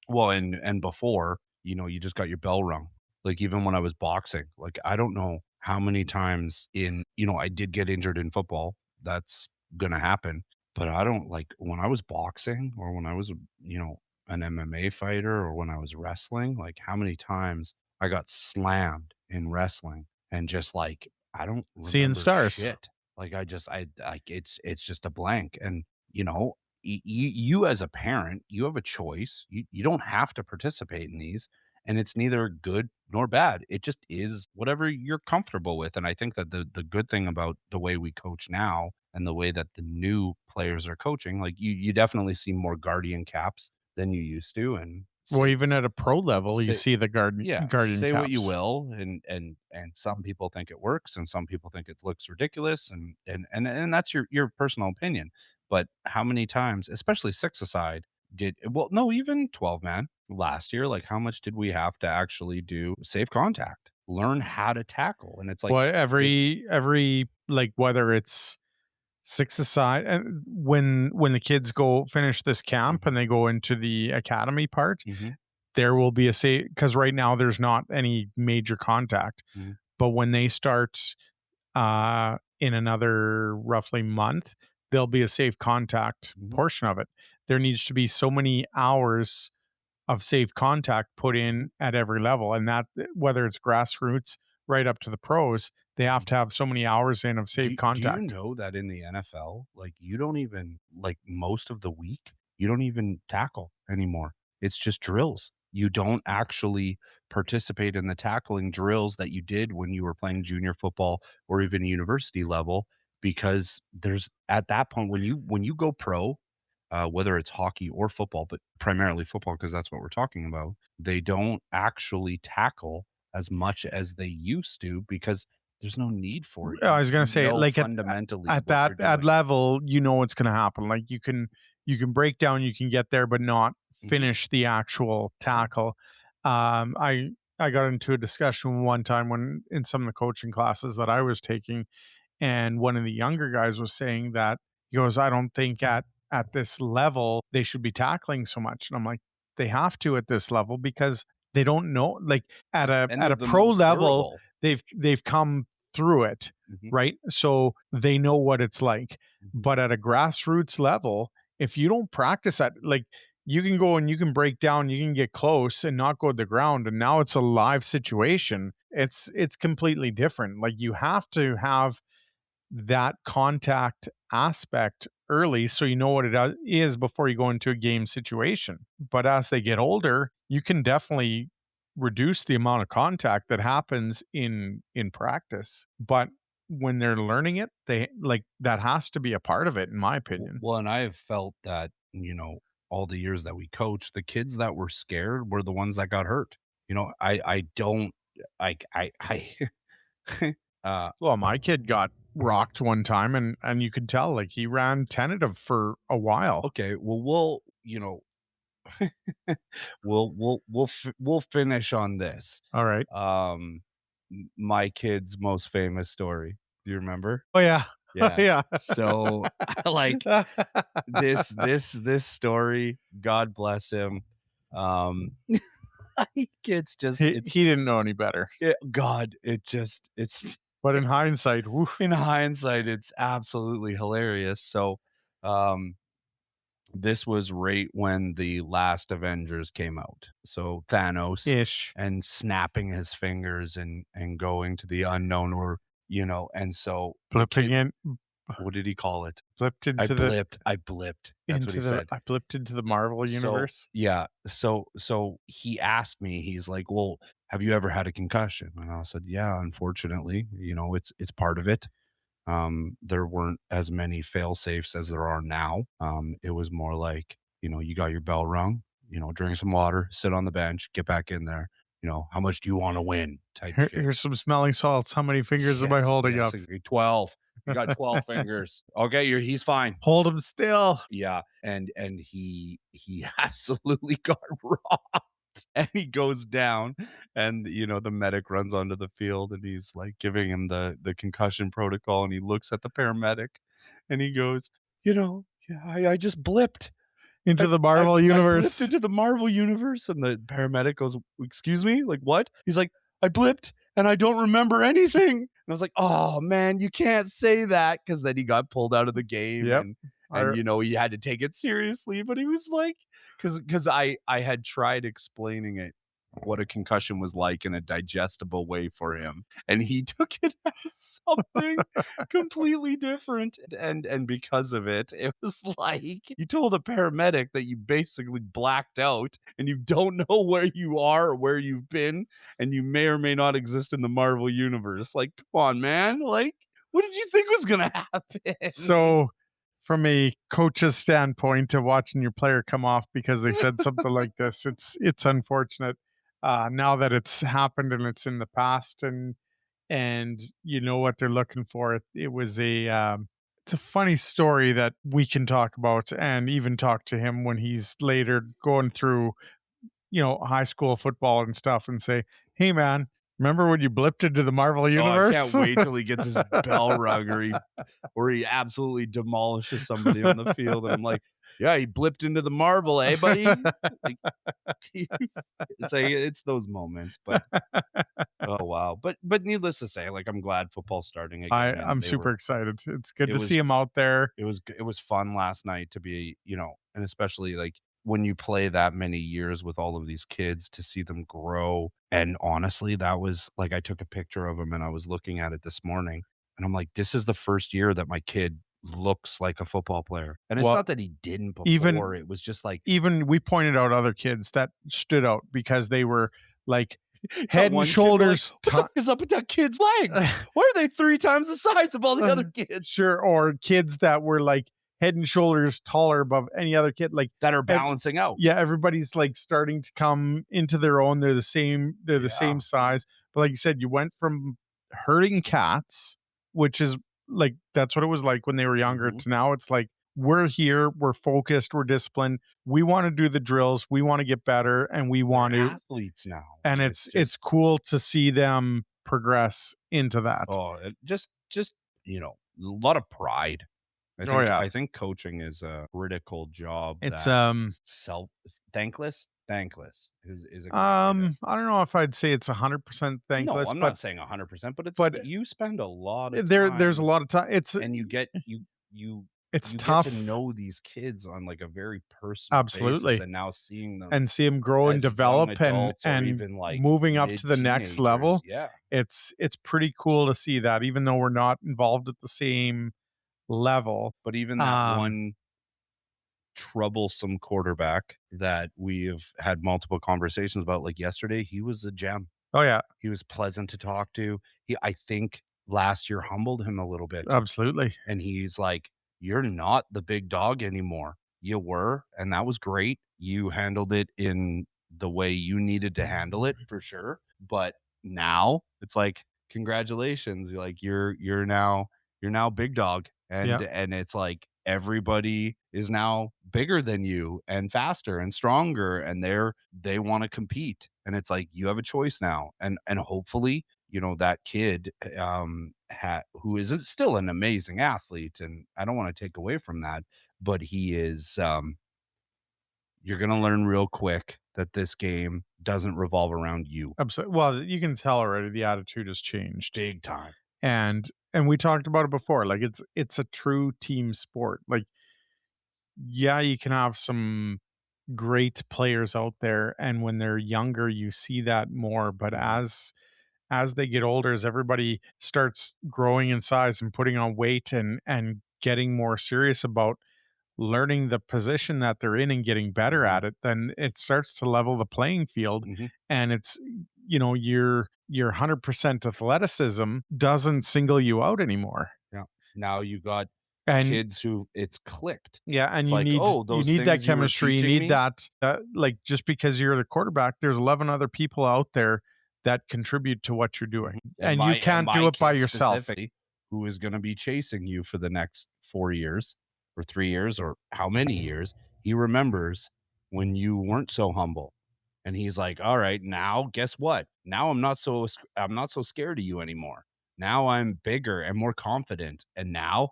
Speaker 2: Well, and before, you just got your bell rung. Like, even when I was boxing, like, I don't know how many times I did get injured in football. That's gonna happen. But I don't like when I was boxing or when I was, an MMA fighter or when I was wrestling, like how many times I got slammed in wrestling and just like I don't
Speaker 3: Seeing
Speaker 2: remember
Speaker 3: stars.
Speaker 2: shit. Like I like it's just a blank. And you know, you as a parent, you have a choice. You don't have to participate in these, and it's neither good nor bad. It just is whatever you're comfortable with. And I think that the good thing about the way we coach now and the way that the new players are coaching, like you definitely see more guardian caps than you used to. And
Speaker 3: Well,
Speaker 2: say
Speaker 3: even at a pro level, you
Speaker 2: say
Speaker 3: see the
Speaker 2: yeah,
Speaker 3: guardian
Speaker 2: say what you
Speaker 3: caps.
Speaker 2: will, and some people think it works, and some people think it looks ridiculous, and that's your personal opinion. But how many times, especially six aside, no, even 12 man last year, like how much did we have to actually do safe contact, learn how to tackle, and it's like
Speaker 3: Well,
Speaker 2: it's
Speaker 3: every like whether it's six aside, and when the kids go finish this camp
Speaker 2: mhm,
Speaker 3: and they go into the academy part,
Speaker 2: mhm,
Speaker 3: there will be a say because right now there's not any major contact,
Speaker 2: mhm,
Speaker 3: but when they start in another roughly month, there'll be a safe contact
Speaker 2: mhm,
Speaker 3: portion of it. There needs to be so many hours of safe contact put
Speaker 2: mhm.
Speaker 3: in at every level, and that whether it's grassroots right up to the pros, they have to have so many hours in of safe
Speaker 2: Do you
Speaker 3: contact.
Speaker 2: know that in the NFL, like, you don't even like, most of the week, you don't even tackle anymore. It's just drills. You don't actually participate in the tackling drills that you did when you were playing junior football or even university level, because there's at that point, when you go pro, whether it's hockey or football, but primarily football because that's what we're talking about, they don't actually tackle as much as they used to because there's no need for it.
Speaker 3: I
Speaker 2: You
Speaker 3: was gonna
Speaker 2: you
Speaker 3: say,
Speaker 2: know
Speaker 3: like
Speaker 2: fundamentally
Speaker 3: at
Speaker 2: what
Speaker 3: that
Speaker 2: you're
Speaker 3: at
Speaker 2: doing.
Speaker 3: level, you know what's gonna happen. Like you can break down, you can get there, but not
Speaker 2: Mhm,
Speaker 3: finish the actual
Speaker 2: yeah,
Speaker 3: tackle. I got into a discussion one time when in some of the coaching classes that I was taking, and one of the younger guys was saying that he goes, I don't think at this level they should be tackling so much. And I'm like, they have to at this level because they don't know, like
Speaker 2: and
Speaker 3: at
Speaker 2: they're
Speaker 3: a
Speaker 2: the
Speaker 3: pro
Speaker 2: most
Speaker 3: level,
Speaker 2: durable.
Speaker 3: they've come through it,
Speaker 2: Mhm,
Speaker 3: right? So they know what it's like.
Speaker 2: mhm,
Speaker 3: But at a grassroots level, if you don't practice at like you can go and you can break down, you can get close and not go to the ground, and now it's a live situation. It's completely different. Like you have to have that contact aspect early so you know what is before you go into a game situation. But as they get older, you can definitely reduce the amount of contact that happens in practice. But when they're learning it, they like that has to be a part of it, in my opinion.
Speaker 2: well, and I have felt that, all the years that we coached, the kids that were scared were the ones that got hurt. I don't I uh,
Speaker 3: Well, my kid got rocked one time, and you could tell like he ran tentative for a while.
Speaker 2: okay, well, we'll finish on this.
Speaker 3: All right.
Speaker 2: Um, my kid's most famous story. Do you remember?
Speaker 3: Oh yeah.
Speaker 2: Yeah.
Speaker 3: Yeah.
Speaker 2: So, like, this story, God bless him, um, it's just
Speaker 3: He didn't know any better.
Speaker 2: God, it's
Speaker 3: But in hindsight, woof.
Speaker 2: in hindsight, it's absolutely hilarious. So, um this was right when the last Avengers came out. So Thanos
Speaker 3: Ish.
Speaker 2: and snapping his fingers and going to the unknown, or and so the
Speaker 3: Flipping
Speaker 2: kid
Speaker 3: it.
Speaker 2: what did he call it?
Speaker 3: Blipped
Speaker 2: I
Speaker 3: into the
Speaker 2: blipped. I blipped. That's what he said.
Speaker 3: I blipped into the Marvel
Speaker 2: So
Speaker 3: universe.
Speaker 2: yeah, so he asked me, he's like, "Well, have you ever had a concussion?" And I said, "Yeah, unfortunately, it's part of it." There weren't as many fail safes as there are now. It was more like, you got your bell rung, drink some water, sit on the bench, get back in there. How much do you want to win? Type shit.
Speaker 3: Here's some smelling salts. How many fingers am I
Speaker 2: Yes,
Speaker 3: holding
Speaker 2: yes,
Speaker 3: up?
Speaker 2: exactly. 12. You got 12 fingers. Okay, he's fine.
Speaker 3: Hold him still.
Speaker 2: Yeah, and he absolutely got robbed. And he goes down, and the medic runs onto the field, and he's like giving him the concussion protocol, and he looks at the paramedic, and he goes, yeah, I just blipped.
Speaker 3: Into the
Speaker 2: I
Speaker 3: Marvel
Speaker 2: I blipped
Speaker 3: universe.
Speaker 2: into the Marvel universe, and the paramedic goes, "Excuse me? Like, what?" He's like, "I blipped, and I don't remember anything." And I was like, "Oh, man, you can't say that," because then he got pulled out of the game,
Speaker 3: Yep.
Speaker 2: and he had to take it seriously, but he was like, because I had tried explaining it, what a concussion was like in a digestible way for him, and he took it as something completely different, and because of it, it was like you told a paramedic that you basically blacked out and you don't know where you are or where you've been, and you may or may not exist in the Marvel universe. Like, come on, man. Like, what did you think was gonna happen?
Speaker 3: So, from a coach's standpoint, to watching your player come off because they said something like this, it's unfortunate. Now that it's happened and it's in the past, and you know what they're looking for. It was it's a funny story that we can talk about, and even talk to him when he's later going through, high school football and stuff, and say, "Hey, man, remember when you blipped into the Marvel
Speaker 2: Oh, I
Speaker 3: universe?"
Speaker 2: can't wait till he gets his bell rung, or he absolutely demolishes somebody on the field, and I'm like, "Yeah, he blipped into the Marvel, eh, buddy?" Like, it's those moments, but oh, wow. But needless to say, like, I'm glad football's starting again, and
Speaker 3: I'm super excited. It's good
Speaker 2: it
Speaker 3: to see
Speaker 2: was
Speaker 3: him out there.
Speaker 2: it was fun last night to be, and especially, like, when you play that many years with all of these kids, to see them grow, and honestly, that was like, I took a picture of him, and I was looking at it this morning, and I'm like, "This is the first year that my kid looks like a football player," and it's
Speaker 3: Well,
Speaker 2: not that he didn't
Speaker 3: even
Speaker 2: before, it was just like,
Speaker 3: even we pointed out other kids that stood out because they were like
Speaker 2: got
Speaker 3: head and
Speaker 2: one kid, we're like,
Speaker 3: shoulders
Speaker 2: "What the fuck is up with that kid's legs? Why are they 3 times the size of all the other kids?"
Speaker 3: sure, or kids that were like head and shoulders taller above any other kid. Like,
Speaker 2: That are
Speaker 3: ev-
Speaker 2: balancing out.
Speaker 3: yeah, everybody's like starting to come into their own. They're the same. They're the
Speaker 2: Yeah.
Speaker 3: same size. But like you said, you went from herding cats, which is like that's what it was like when they were younger.
Speaker 2: Mhm.
Speaker 3: To now, it's like we're here, we're focused, we're disciplined. We want to do the drills. We want to get better, and we
Speaker 2: They're
Speaker 3: want to.
Speaker 2: athletes now.
Speaker 3: And
Speaker 2: It's
Speaker 3: it's
Speaker 2: just
Speaker 3: cool to see them progress into that.
Speaker 2: oh, it just, a lot of pride.
Speaker 3: Oh yeah,
Speaker 2: I think coaching is a critical job
Speaker 3: it's
Speaker 2: that self thankless is a good way to.
Speaker 3: I don't know if I'd say it's 100%
Speaker 2: No,
Speaker 3: thankless,
Speaker 2: I'm not saying 100%, but it's like
Speaker 3: but
Speaker 2: you spend a lot of
Speaker 3: there's a
Speaker 2: time,
Speaker 3: lot of time.
Speaker 2: and you
Speaker 3: It's
Speaker 2: you get to
Speaker 3: tough,
Speaker 2: know these kids on, like, a very personal basis,
Speaker 3: absolutely,
Speaker 2: and now seeing them
Speaker 3: and see them grow and
Speaker 2: as young
Speaker 3: develop,
Speaker 2: adults or
Speaker 3: and
Speaker 2: even, like,
Speaker 3: moving up to the next
Speaker 2: mid-teenagers.
Speaker 3: level.
Speaker 2: Yeah.
Speaker 3: It's pretty cool to see that, even though we're not involved at the same level.
Speaker 2: But even that
Speaker 3: Um,
Speaker 2: one troublesome quarterback that we have had multiple conversations about, like yesterday, he was a gem.
Speaker 3: oh yeah,
Speaker 2: He was pleasant to talk to. I think last year humbled him a little bit,
Speaker 3: absolutely,
Speaker 2: and he's like, "You're not the big dog anymore. You were, and that was great. You handled it in the way you needed to handle it for sure. But now it's like, congratulations. Like, you're now big dog.
Speaker 3: yeah,
Speaker 2: And it's like everybody is now bigger than you and faster and stronger, and they want to compete. And it's like you have a choice now. And hopefully, that kid who is still an amazing athlete, and I don't want to take away from that, but he is you're going to learn real quick that this game doesn't revolve around you.
Speaker 3: absolutely. Well, you can tell already the attitude has changed,
Speaker 2: Big time.
Speaker 3: and we talked about it before. Like it's a true team sport. Like, yeah, you can have some great players out there, and when they're younger you see that more, but
Speaker 2: Mhm.
Speaker 3: as they get older, as everybody starts growing in size and putting on weight and getting more serious about learning the position that they're in and getting better at it, then it starts to level the playing field. And it's, your 100% athleticism doesn't single you out anymore.
Speaker 2: Yeah. Now you got
Speaker 3: And
Speaker 2: kids who it's clicked.
Speaker 3: yeah, and
Speaker 2: It's
Speaker 3: you
Speaker 2: like,
Speaker 3: need
Speaker 2: oh,
Speaker 3: you
Speaker 2: those
Speaker 3: need that
Speaker 2: things you were
Speaker 3: chemistry. You
Speaker 2: teaching
Speaker 3: need
Speaker 2: me.
Speaker 3: that, like, just because you're the quarterback, there's 11 other people out there that contribute to what you're doing, and you can't do it by
Speaker 2: kid
Speaker 3: yourself.
Speaker 2: specifically, who is going to be chasing you for the next 4 years or 3 years or how many years, he remembers when you weren't so humble. And he's like, "All right, now guess what? Now I'm not so scared of you anymore. Now I'm bigger and more confident, and now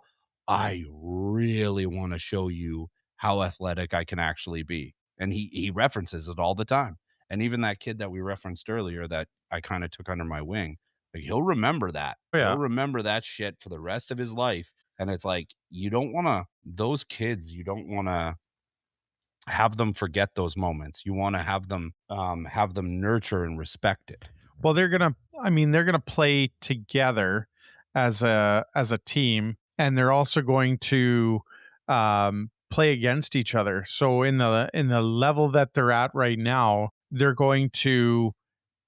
Speaker 2: I really want to show you how athletic I can actually be." And he references it all the time. And even that kid that we referenced earlier that I kind of took under my wing, like he'll remember that.
Speaker 3: Oh, yeah.
Speaker 2: He'll remember that shit for the rest of his life. And it's like you don't want to those kids, you don't want to have them forget those moments. You want to have them nurture and respect it.
Speaker 3: Well, they're gonna play together as a team, and they're also going to play against each other. So in the level that they're at right now, they're going to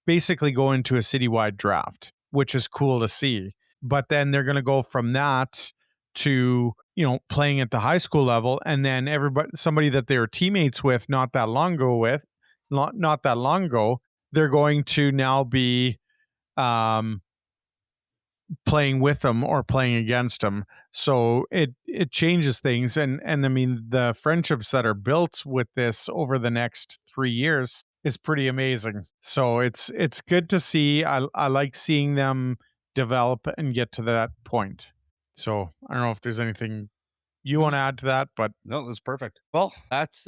Speaker 3: basically go into a citywide draft, which is cool to see. But then they're going to go from that to, playing at the high school level, and then somebody that they were teammates with not that long ago, they're going to now be um, playing with them or playing against them. So it changes things, and I mean, the friendships that are built with this over the next 3 years is pretty amazing. So it's good to see. I like seeing them develop and get to that point. So I don't know if there's anything you want to add to that, but
Speaker 2: No, that's perfect. Well, that's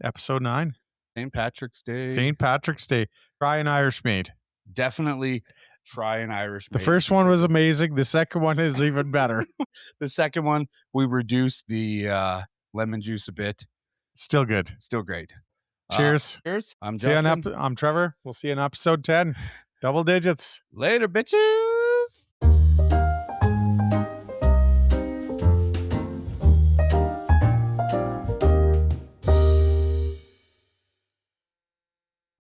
Speaker 3: episode 9,
Speaker 2: St. Patrick's Day.
Speaker 3: St. Patrick's Day. Try an Irish maid.
Speaker 2: Definitely try an Irish
Speaker 3: The
Speaker 2: maid.
Speaker 3: first one was amazing. The second one is even better.
Speaker 2: The second one, we reduced the lemon juice a bit.
Speaker 3: Still good.
Speaker 2: Still great.
Speaker 3: Cheers.
Speaker 2: Cheers. I'm
Speaker 3: See you
Speaker 2: Justin.
Speaker 3: I'm Trevor. We'll see you in episode 10. Double digits.
Speaker 2: Later, bitches.